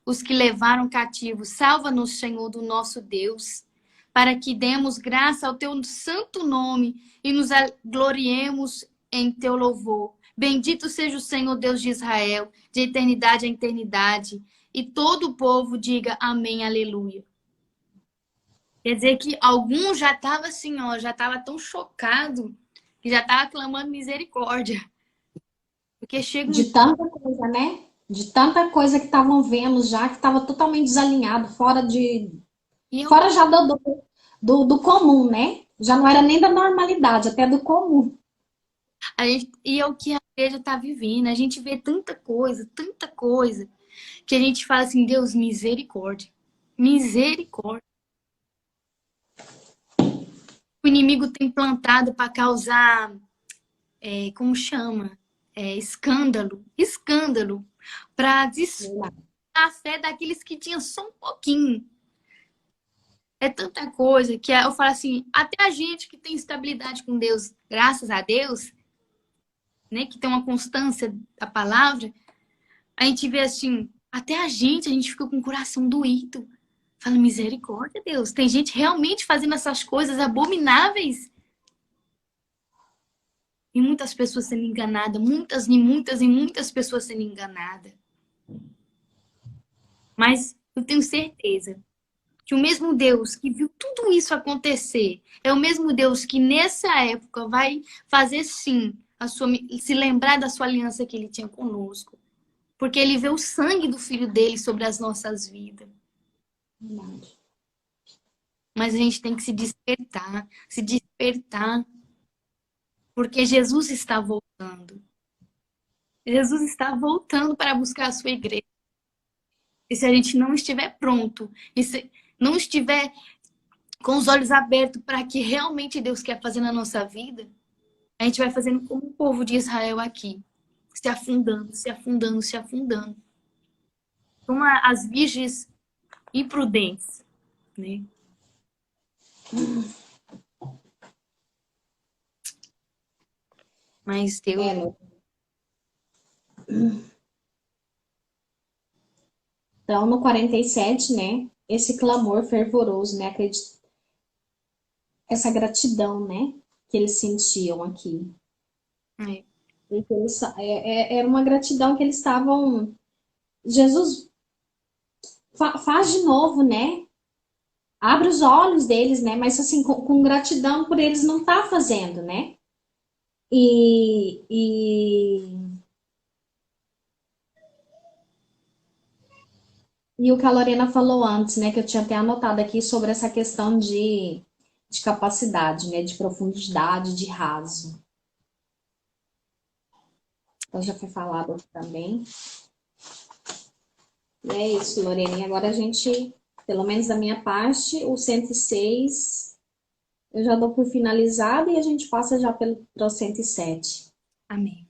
os que levaram cativos. Salva-nos, Senhor, do nosso Deus, para que demos graça ao teu santo nome e nos gloriemos em teu louvor. Bendito seja o Senhor Deus de Israel, de eternidade a eternidade. E todo o povo diga amém, aleluia. Quer dizer que alguns já estavam assim, ó, já estava tão chocado que já estava clamando misericórdia. Porque chega De tanta coisa, né? De tanta coisa que estavam vendo já, que estava totalmente desalinhado, fora já do comum, né? Já não era nem da normalidade, até do comum. E é o que a igreja está vivendo. A gente vê tanta coisa, que a gente fala assim, Deus, misericórdia. Misericórdia. O inimigo tem plantado para causar, como chama? Escândalo. Escândalo. Para destruir a fé daqueles que tinham só um pouquinho. É tanta coisa que eu falo assim, até a gente que tem estabilidade com Deus, graças a Deus, né, que tem uma constância da palavra, a gente vê assim, até a gente fica com o coração doído. Fala, misericórdia, Deus. Tem gente realmente fazendo essas coisas abomináveis. E muitas pessoas sendo enganadas. Muitas pessoas sendo enganadas. Mas eu tenho certeza que o mesmo Deus que viu tudo isso acontecer é o mesmo Deus que nessa época vai fazer sim se lembrar da sua aliança que ele tinha conosco. Porque ele vê o sangue do filho dele sobre as nossas vidas. Verdade. Mas a gente tem que se despertar, porque Jesus está voltando. Jesus está voltando para buscar a sua igreja. E se a gente não estiver pronto, e se não estiver com os olhos abertos para que realmente Deus quer fazer na nossa vida, a gente vai fazendo como o povo de Israel aqui, se afundando, se afundando, se afundando. Como as virgens imprudentes, né? Mas Deus... Então, no 47, né? Esse clamor fervoroso, né? Essa gratidão, né? Que eles sentiam aqui. Era uma gratidão que eles estavam... Jesus faz de novo, né? Abre os olhos deles, né? Mas assim, com gratidão por eles não estar fazendo, né? E o que a Lorena falou antes, né? Que eu tinha até anotado aqui sobre essa questão de capacidade, né? De profundidade, de raso. Então já foi falado aqui também. E é isso, Lorena. E agora a gente, pelo menos da minha parte, o 106 eu já dou por finalizado e a gente passa já para o 107. Amém.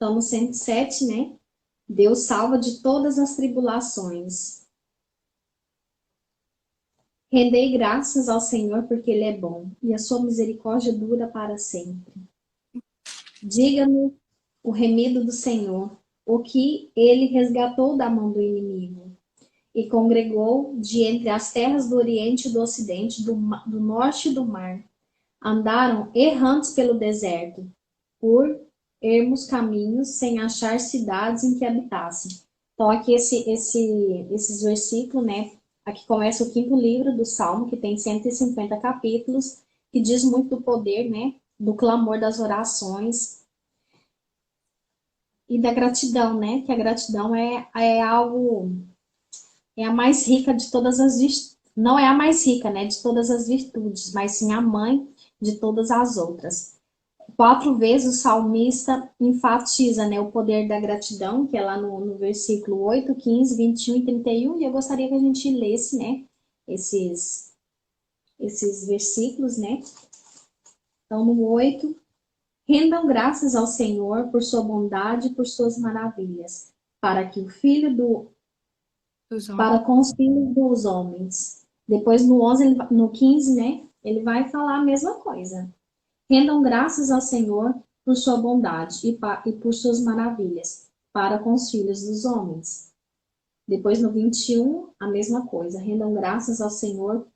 Então, no 107, né? Deus salva de todas as tribulações. Rendei graças ao Senhor porque Ele é bom e a sua misericórdia dura para sempre. Diga-me o remido do Senhor, o que Ele resgatou da mão do inimigo e congregou de entre as terras do Oriente e do Ocidente, do norte e do mar. Andaram errantes pelo deserto, por ermos caminhos, sem achar cidades em que habitassem. Então, aqui esses versículos, né? Aqui começa o quinto livro do Salmo, que tem 150 capítulos, que diz muito do poder, né? Do clamor das orações e da gratidão, né? Que a gratidão é algo, é a mais rica de todas as virtudes. Não é a mais rica, né? De todas as virtudes, mas sim a mãe de todas as outras. 4 vezes o salmista enfatiza, né, o poder da gratidão, que é lá no versículo 8, 15, 21 e 31, e eu gostaria que a gente lesse, né, esses versículos, né. Então, no 8, rendam graças ao Senhor por sua bondade e por suas maravilhas, para que o filho do para com os filhos dos homens. Depois no 11, no 15, né, ele vai falar a mesma coisa. Rendam graças ao Senhor por sua bondade e por suas maravilhas para com os filhos dos homens. Depois no 21, a mesma coisa. Rendam graças ao Senhor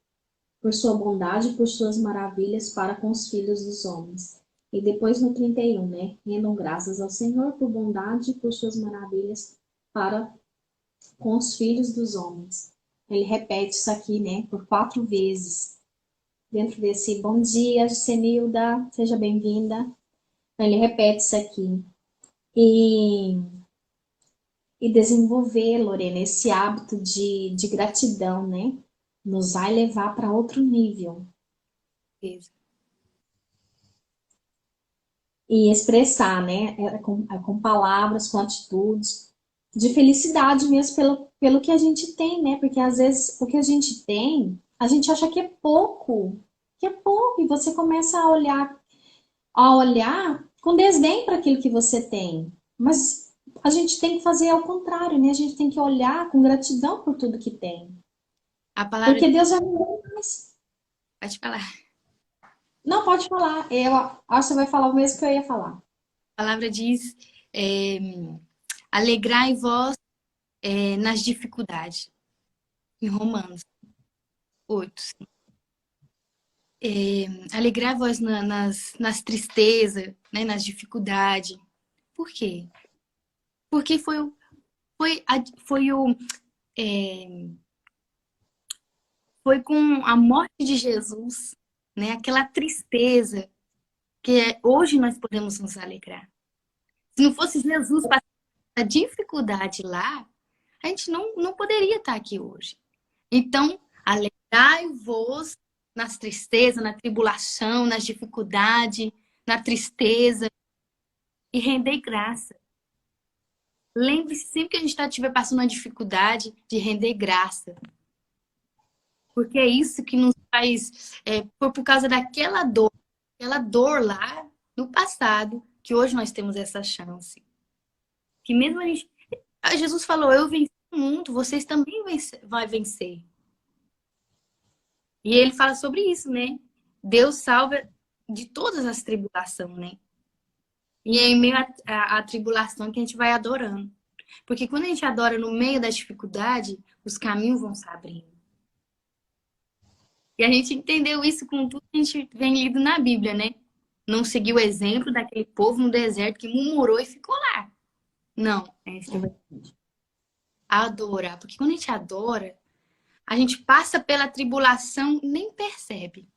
por sua bondade e por suas maravilhas para com os filhos dos homens. E depois no 31, né? Rendam graças ao Senhor por bondade e por suas maravilhas para com os filhos dos homens. Ele repete isso aqui, né? Por 4 vezes. Dentro desse bom dia, Senilda, seja bem-vinda. Ele repete isso aqui. E desenvolver, Lorena, esse hábito de gratidão, né? Nos vai levar para outro nível. Isso. E expressar, né? Com palavras, com atitudes, de felicidade mesmo pelo que a gente tem, né? Porque às vezes o que a gente tem, a gente acha que é pouco, e você começa a olhar com desdém para aquilo que você tem. Mas a gente tem que fazer ao contrário, né? A gente tem que olhar com gratidão por tudo que tem. A palavra Porque Deus já me deu mais. pode falar. Não, pode falar. Eu acho que você vai falar o mesmo que eu ia falar. A palavra diz: é, alegrai-vos nas dificuldades. Em Romanos 8. Alegrai-vos nas tristezas, né, nas dificuldades. Por quê? Porque é, foi com a morte de Jesus, né, aquela tristeza que hoje nós podemos nos alegrar. Se não fosse Jesus passando a dificuldade lá, a gente não poderia estar aqui hoje. Então, alegrai-vos nas tristezas, na tribulação, nas dificuldades, na tristeza e rendei graça. Lembre-se sempre que a gente estiver passando uma dificuldade de render graça. Porque é isso que nos faz, por causa daquela dor lá no passado, que hoje nós temos essa chance. Que mesmo Jesus falou, eu venci o mundo, vocês também vão vencer. E ele fala sobre isso, né? Deus salva de todas as tribulações, né? E é em meio à tribulação que a gente vai adorando. Porque quando a gente adora no meio da dificuldade, os caminhos vão se abrindo. E a gente entendeu isso com tudo que a gente vem lido na Bíblia, né? Não seguiu o exemplo daquele povo no deserto que murmurou e ficou lá. Não, a gente vai adorar. Porque quando a gente adora, a gente passa pela tribulação e nem percebe.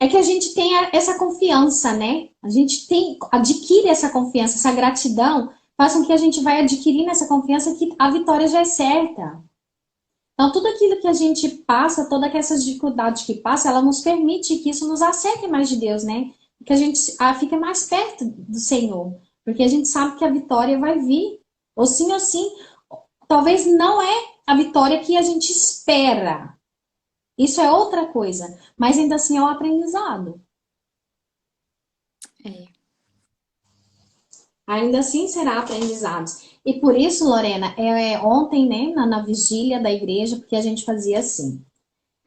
É que a gente tem essa confiança, né? A gente adquire essa confiança, essa gratidão, faz com que a gente vai adquirindo essa confiança que a vitória já é certa. Então, tudo aquilo que a gente passa, todas essas dificuldades que passa, ela nos permite que isso nos acerque mais de Deus, né? Que a gente fica mais perto do Senhor. Porque a gente sabe que a vitória vai vir. Ou sim, talvez não é a vitória que a gente espera. Isso é outra coisa. Mas ainda assim é um aprendizado. É. Ainda assim será aprendizado. E por isso, Lorena, ontem, né, na vigília da igreja, porque a gente fazia assim.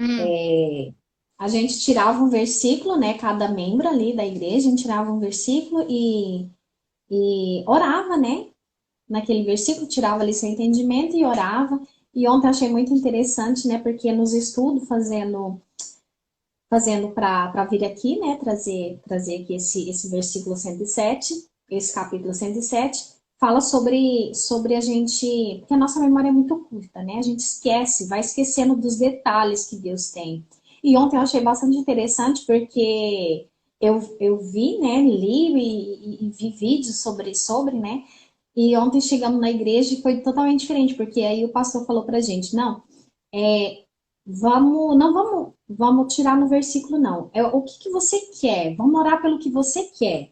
Hum, A gente tirava um versículo, né, cada membro ali da igreja, a gente tirava um versículo e orava, né, naquele versículo, tirava ali seu entendimento e orava. E ontem eu achei muito interessante, né, porque nos estudos, fazendo para vir aqui, né, trazer aqui esse versículo 107, esse capítulo 107, fala sobre a gente, porque a nossa memória é muito curta, né? A gente esquece, vai esquecendo dos detalhes que Deus tem. E ontem eu achei bastante interessante porque eu vi, né, li e vi vídeos sobre, né? E ontem chegamos na igreja e foi totalmente diferente, porque aí o pastor falou pra gente, não, não vamos tirar no versículo, não. É o que você quer. Vamos orar pelo que você quer.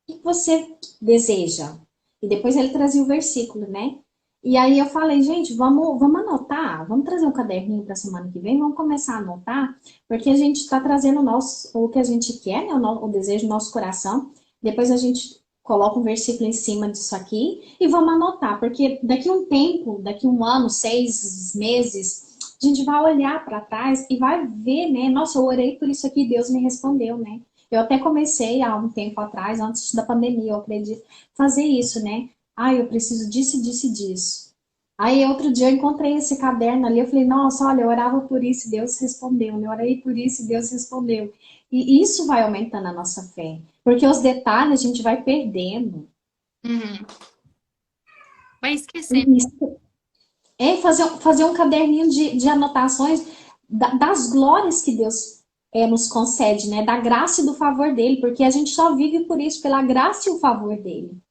O que você deseja. E depois ele trazia o versículo, né? E aí eu falei, gente, vamos anotar, vamos trazer um caderninho para a semana que vem, vamos começar a anotar, porque a gente está trazendo o que a gente quer, né? O desejo do nosso coração. Depois a gente coloca um versículo em cima disso aqui e vamos anotar, porque daqui a um tempo, daqui a um ano, 6 meses, a gente vai olhar para trás e vai ver, né? Nossa, eu orei por isso aqui, Deus me respondeu, né? Eu até comecei há um tempo atrás, antes da pandemia, eu acredito, fazer isso, né? Ah, eu preciso disso, disso e disso. Aí outro dia eu encontrei esse caderno ali, eu falei, nossa, olha, eu orava por isso e Deus respondeu, né? Eu orei por isso e Deus respondeu. E isso vai aumentando a nossa fé, porque os detalhes a gente vai perdendo. uhum. Vai esquecendo. E isso é fazer um caderninho de anotações das glórias que Deus nos concede, né? Da graça e do favor dele, porque a gente só vive por isso, pela graça e o favor dele.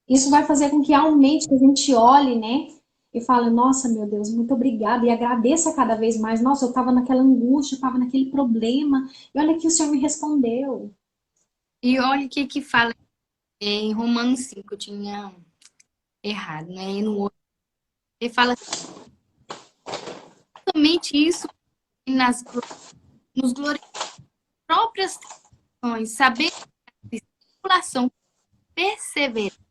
Isso vai fazer com que aumente, que a gente olhe, né? E fale, nossa, meu Deus, muito obrigada. E agradeça cada vez mais. Nossa, eu estava naquela angústia, eu estava naquele problema. E olha que o Senhor me respondeu. E olha o que que fala em Romanos 5, eu tinha errado, né? E no outro, ele fala somente isso e nos glorias próprias tentações, saber que a tribulação perseverança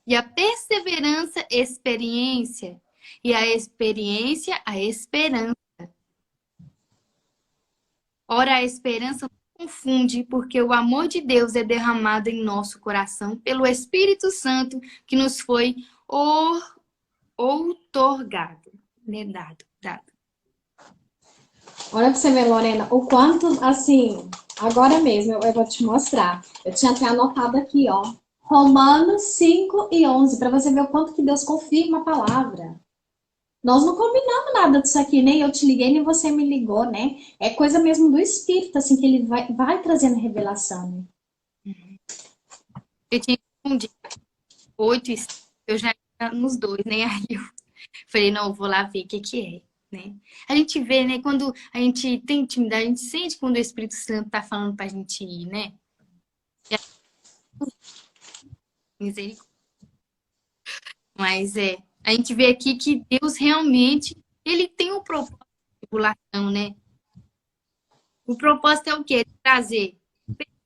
e a perseverança, experiência, e a experiência, a esperança. Ora, a esperança não confunde, porque o amor de Deus é derramado em nosso coração pelo Espírito Santo que nos foi outorgado, né? Dado. Olha pra você ver, Lorena, o quanto, assim, agora mesmo eu vou te mostrar. Eu tinha até anotado aqui, ó. Romanos 5 e 11, para você ver o quanto que Deus confirma a palavra. Nós não combinamos nada disso aqui, nem eu te liguei, nem você me ligou, né? É coisa mesmo do Espírito, assim, que ele vai trazendo revelação, né? Eu tinha confundido 8 e 5, eu já ia nos dois, né? Aí eu falei, não, eu vou lá ver o que que é, né? A gente vê, né? Quando a gente tem intimidade, a gente sente quando o Espírito Santo tá falando pra gente ir, né? E a misericórdia. Mas a gente vê aqui que Deus realmente, ele tem um propósito de tribulação, né? O propósito é o quê? Trazer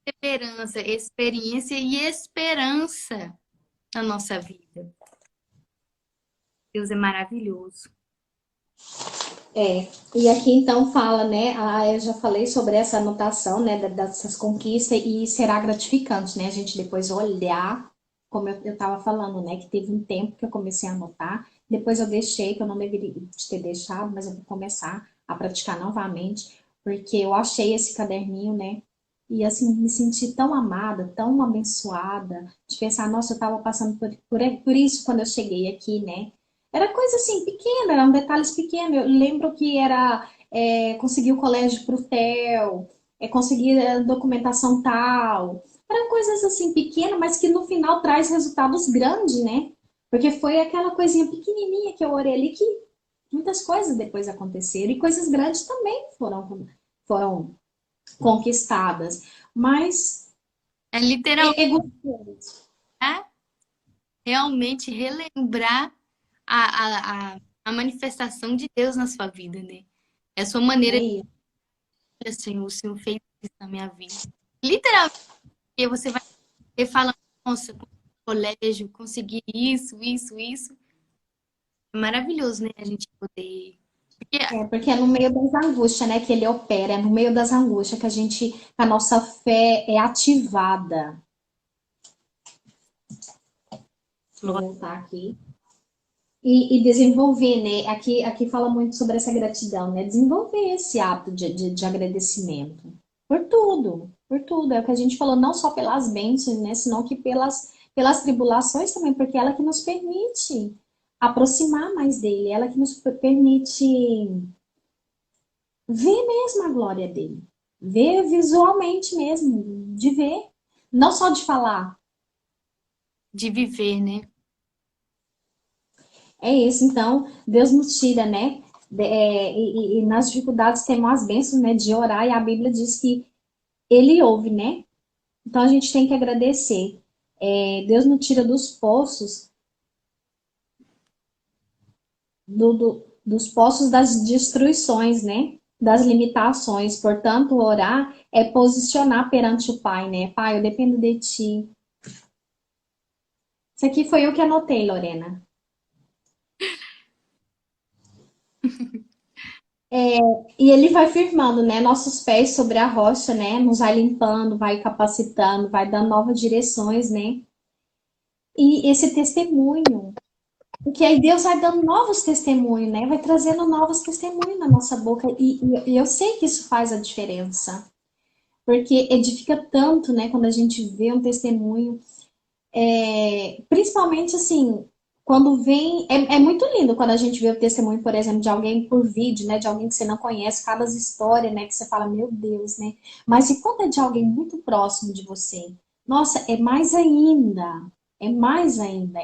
perseverança, experiência e esperança na nossa vida. Deus é maravilhoso. E aqui então fala, né? Eu já falei sobre essa anotação, né? Dessas conquistas e será gratificante, né? A gente depois olhar, como eu estava falando, né? Que teve um tempo que eu comecei a anotar, depois eu deixei, que eu não deveria ter deixado, mas eu vou começar a praticar novamente, porque eu achei esse caderninho, né? E assim, me senti tão amada, tão abençoada, de pensar, nossa, eu estava passando por isso quando eu cheguei aqui, né? Era coisa assim, pequena, eram detalhes pequenos. Eu lembro que era conseguir o colégio para o TEL, conseguir a documentação tal. Eram coisas assim pequenas, mas que no final traz resultados grandes, né? Porque foi aquela coisinha pequenininha que eu orei ali que muitas coisas depois aconteceram e coisas grandes também foram conquistadas. Mas É literalmente é gostoso. realmente relembrar a manifestação de Deus na sua vida, né? É a sua maneira É de isso. dizer assim, o Senhor fez isso na minha vida. Literalmente, você vai falando. nossa, colégio, consegui isso, isso, isso. É maravilhoso, né? A gente poder. Porque Porque é no meio das angústias, né, que ele opera, é no meio das angústias que a nossa fé é ativada. Deixa eu voltar aqui. E desenvolver, né? Aqui fala muito sobre essa gratidão, né? Desenvolver esse hábito de agradecimento por tudo, por tudo. É o que a gente falou, não só pelas bênçãos, né? Senão que pelas tribulações também, porque é ela que nos permite aproximar mais dele, ela que nos permite ver mesmo a glória dele, ver visualmente mesmo, de ver, não só de falar. de viver, né? É isso, então, Deus nos tira, né? E nas dificuldades temos as bênçãos, né, de orar, e a Bíblia diz que Ele ouve, né? Então a gente tem que agradecer. Deus nos tira dos poços, dos poços das destruições, né? Das limitações. Portanto, orar é posicionar perante o Pai, né? Pai, eu dependo de Ti. Isso aqui foi eu que anotei, Lorena. E ele vai firmando, né, nossos pés sobre a rocha, né, nos vai limpando, vai capacitando, vai dando novas direções, né? E esse testemunho, porque aí Deus vai dando novos testemunhos, né? Vai trazendo novos testemunhos na nossa boca e eu sei que isso faz a diferença, porque edifica tanto, né, quando a gente vê um testemunho. Principalmente assim, quando vem. É muito lindo quando a gente vê o testemunho, por exemplo, de alguém por vídeo, né? De alguém que você não conhece, cada história, né? Que você fala, meu Deus, né? Mas e quando é de alguém muito próximo de você? Nossa, é mais ainda. É mais ainda.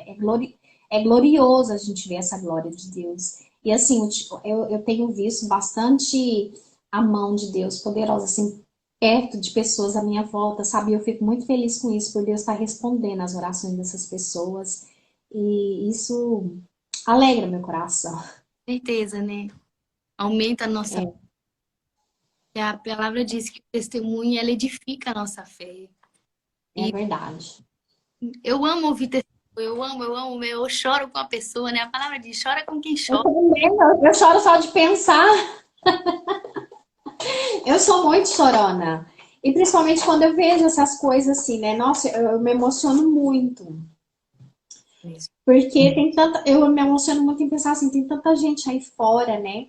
É glorioso a gente ver essa glória de Deus. E assim, eu tenho visto bastante a mão de Deus poderosa, assim, perto de pessoas à minha volta, sabe? Eu fico muito feliz com isso, por Deus estar respondendo às orações dessas pessoas. E isso alegra meu coração. Certeza, né? Aumenta a nossa. A palavra diz que o testemunho ela edifica a nossa fé. É E verdade. eu amo ouvir testemunho, eu amo, eu choro com a pessoa, né? A palavra diz, chora com quem Eu chora. também, eu choro só de pensar. Eu sou muito chorona. E principalmente quando eu vejo essas coisas assim, né? Nossa, eu me emociono muito. Mesmo. Porque tem tanta. Eu me emociono muito em pensar assim, tem tanta gente aí fora, né?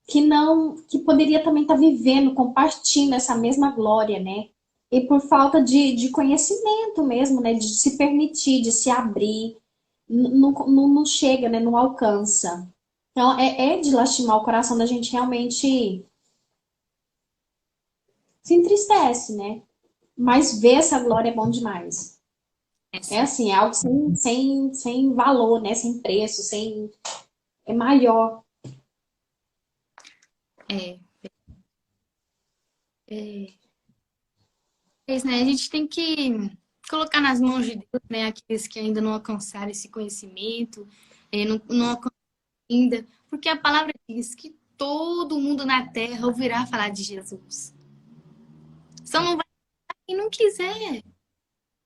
Que poderia também estar vivendo, compartilhando essa mesma glória, né? E por falta de conhecimento mesmo, né? De se permitir, de se abrir, não chega, né? Não alcança. Então é de lastimar o coração da gente realmente se entristece, né? Mas ver essa glória é bom demais. É É assim. assim, é algo sem valor, né? Sem preço, sem. É maior. É, é, é isso, né? A gente tem que colocar nas mãos de Deus, né? Aqueles que ainda não alcançaram esse conhecimento, não alcançaram ainda, porque a palavra diz que todo mundo na terra ouvirá falar de Jesus. Só não vai quem não quiser.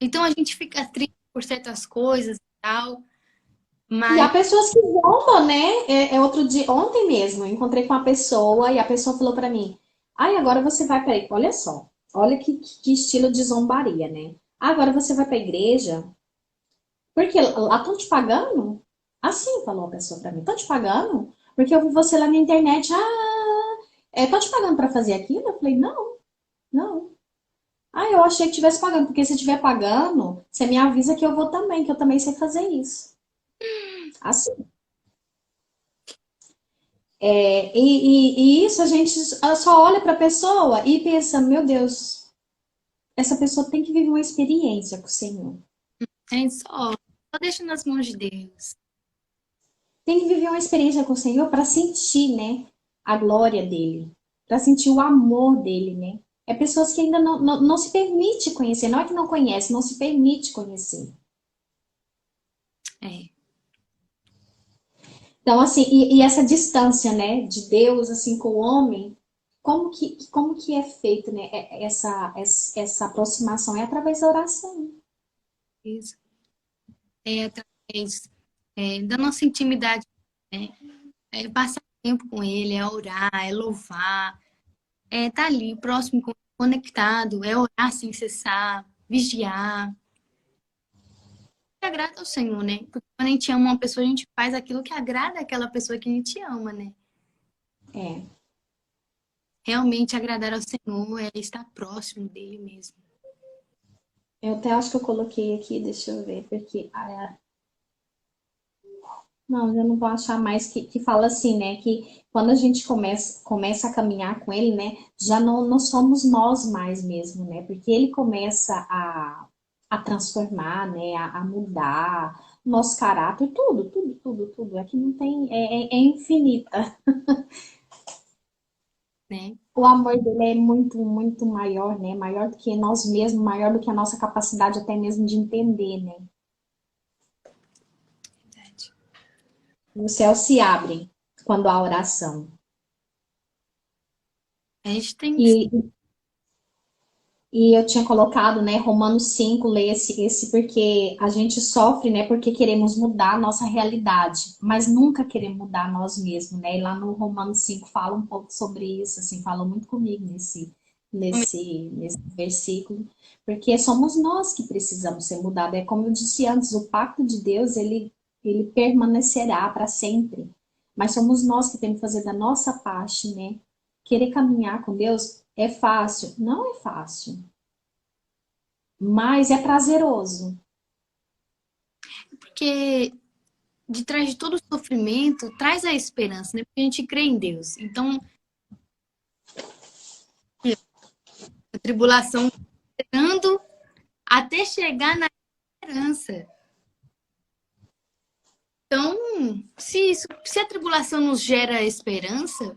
Então a gente fica triste por certas coisas e tal, E mas há pessoas que zombam, né? Outro dia, ontem mesmo, eu encontrei com uma pessoa e a pessoa falou pra mim: ai, agora você vai para. Olha só, olha que estilo de zombaria, né? "Ah, agora você vai pra igreja, porque lá estão te pagando?" Assim falou a pessoa pra mim: estão te pagando? Porque eu vi você lá na internet, estão te pagando pra fazer aquilo? Eu falei: não, não. Ah, eu achei que tivesse pagando, porque se estiver pagando, você me avisa que eu vou também, que eu também sei fazer isso. Assim. E isso a gente só olha para a pessoa e pensa, meu Deus, essa pessoa tem que viver uma experiência com o Senhor. é só deixa nas mãos de Deus. Tem que viver uma experiência com o Senhor para sentir, né, a glória dele, para sentir o amor dele, né? É pessoas que ainda não se permite conhecer, não é que não conhece, não se permite conhecer. É, Então, assim, e essa distância, né, de Deus, assim, com o homem, como que é feito, né, essa aproximação? É através da oração. Isso. É através da nossa intimidade, né? É passar tempo com ele, é orar, é louvar, é estar ali próximo, conectado, é orar sem cessar, vigiar. Que agrada ao Senhor, né? Porque quando a gente ama uma pessoa, a gente faz aquilo que agrada àquela pessoa que a gente ama, né? É. Realmente agradar ao Senhor é estar próximo dele mesmo. Eu até acho que eu coloquei aqui, deixa eu ver, porque. Não, eu não vou achar mais que fala assim, né? Que quando a gente começa a caminhar com ele, né? Já não somos nós mais mesmo, né? Porque ele começa a transformar, né? A mudar nosso caráter, tudo, tudo, tudo, tudo. Aqui não tem, é infinita. Né? O amor dele é muito, muito maior, né? Maior do que nós mesmos, maior do que a nossa capacidade até mesmo de entender, né? Verdade. O céu se abre quando há oração. A gente tem que. E eu tinha colocado, né, Romanos 5, leia esse porque a gente sofre, né, porque queremos mudar a nossa realidade, mas nunca queremos mudar nós mesmos, né? E lá no Romanos 5 fala um pouco sobre isso, assim, fala muito comigo nesse versículo, porque somos nós que precisamos ser mudados. É como eu disse antes, o pacto de Deus, ele permanecerá para sempre, mas somos nós que temos que fazer da nossa parte, né? Querer caminhar com Deus é fácil? Não é fácil, mas é prazeroso. Porque de trás de todo sofrimento, traz a esperança, né? Porque a gente crê em Deus. Então, a tribulação esperando até chegar na esperança. Então, se a tribulação nos gera esperança,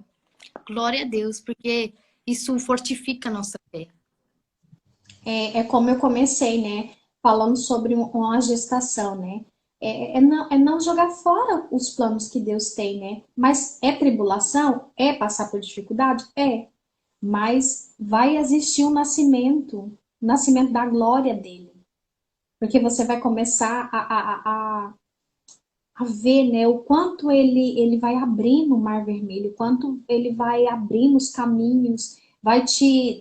glória a Deus, porque isso fortifica a nossa fé. É como eu comecei, né? Falando sobre uma gestação, né? É não jogar fora os planos que Deus tem, né? Mas é tribulação? É passar por dificuldade? É. Mas vai existir um nascimento da glória dele. Porque você vai começar a ver, né, o quanto ele vai abrindo o Mar Vermelho, o quanto ele vai abrindo os caminhos, vai te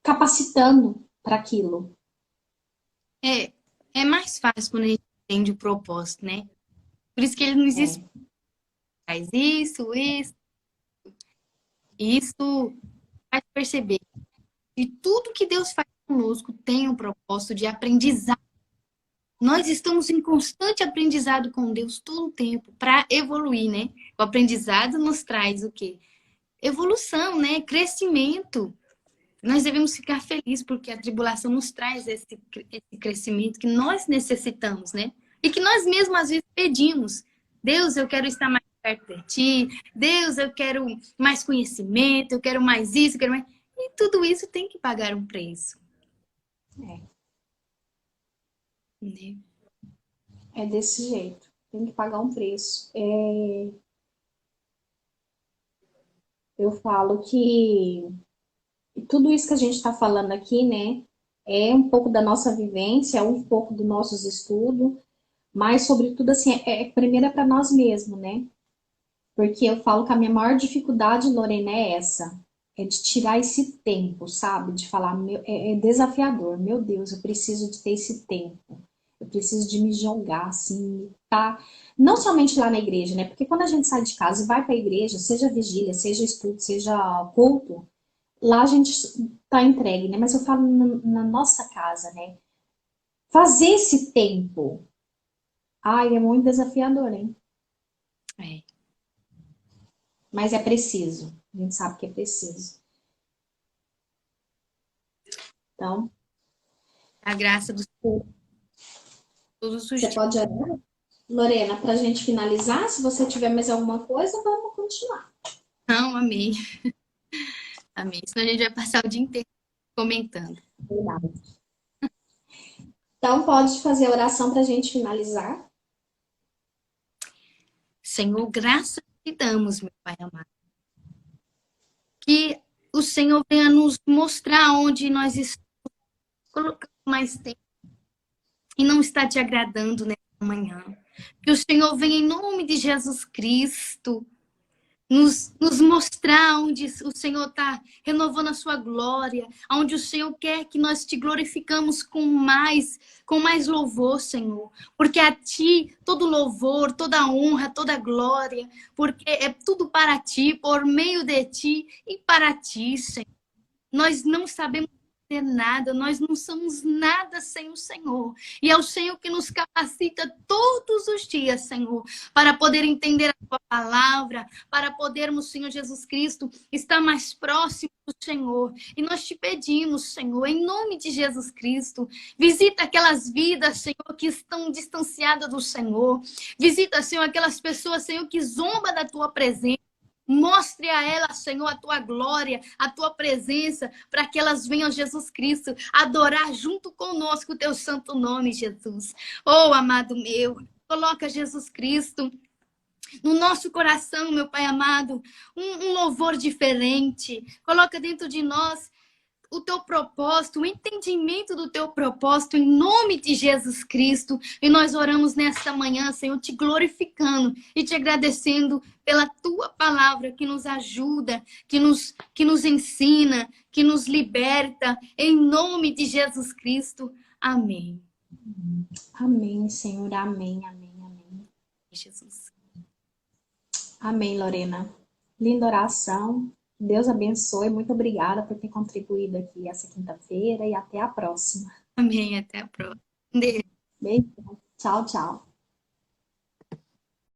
capacitando para aquilo. É, é mais fácil quando a gente entende o propósito, né? Por isso que ele nos É, explica isso, isso. E isso faz perceber que tudo que Deus faz conosco tem um propósito de aprendizado. Nós estamos em constante aprendizado com Deus todo o tempo para evoluir, né? O aprendizado nos traz o quê? Evolução, né? Crescimento. Nós devemos ficar felizes porque a tribulação nos traz esse crescimento que nós necessitamos, né? E que nós mesmos às vezes pedimos. Deus, eu quero estar mais perto de ti. Deus, eu quero mais conhecimento, eu quero mais isso, eu quero mais... E tudo isso tem que pagar um preço, é, né? é desse jeito. Tem que pagar um preço. Eu falo que tudo isso que a gente está falando aqui, né, é um pouco da nossa vivência, é um pouco dos nossos estudos, mas, sobretudo, assim, primeiro é para nós mesmos, né? Porque eu falo que a minha maior dificuldade, Lorena, é essa. É de tirar esse tempo, sabe? De falar, é desafiador. Meu Deus, eu preciso de ter esse tempo. Eu preciso de me jogar, assim, tá? Não somente lá na igreja, né? Porque quando a gente sai de casa e vai para a igreja, seja vigília, seja estudo, seja culto, lá a gente tá entregue, né? Mas eu falo na nossa casa, né? Fazer esse tempo. Ai, é muito desafiador, hein? É. Mas é preciso. A gente sabe que é preciso. Então, A graça do todos os você dias. pode orar? Lorena, para a gente finalizar, se você tiver mais alguma coisa, vamos continuar. Não, amém. Amém. Senão a gente vai passar o dia inteiro comentando. Verdade. Então, pode fazer a oração para a gente finalizar. Senhor, graças te damos, meu Pai amado. Que o Senhor venha nos mostrar onde nós estamos colocando mais tempo. e não está te agradando nessa manhã. Que o Senhor venha em nome de Jesus Cristo nos mostrar onde o Senhor está renovando a sua glória, onde o Senhor quer que nós te glorificamos com mais louvor, Senhor. Porque a Ti todo louvor, toda honra, toda glória, porque é tudo para Ti, por meio de Ti e para Ti, Senhor. Nós não sabemos fazer nada, nós não somos nada sem o Senhor. E é o Senhor que nos capacita todos os dias, Senhor, para poder entender a Tua palavra, para podermos, Senhor Jesus Cristo, estar mais próximo do Senhor. E nós te pedimos, Senhor, em nome de Jesus Cristo, visita aquelas vidas, Senhor, que estão distanciadas do Senhor. Visita, Senhor, aquelas pessoas, Senhor, que zombam da Tua presença. Mostre a elas, Senhor, a Tua glória, a Tua presença, para que elas venham, Jesus Cristo, adorar junto conosco o Teu santo nome, Jesus. Oh, amado meu, coloca Jesus Cristo no nosso coração, meu Pai amado, um louvor diferente. Coloca dentro de nós o Teu propósito, o entendimento do Teu propósito, em nome de Jesus Cristo. E nós oramos nesta manhã, Senhor, te glorificando e te agradecendo pela Tua palavra que nos ajuda, que nos ensina, que nos liberta, em nome de Jesus Cristo. Amém. Amém, Senhor. Amém, amém, amém. Jesus. Amém, Lorena. Linda oração. Deus abençoe. Muito obrigada por ter contribuído aqui essa quinta-feira e até a próxima. Amém. Até a próxima. Beijo. Tchau, tchau.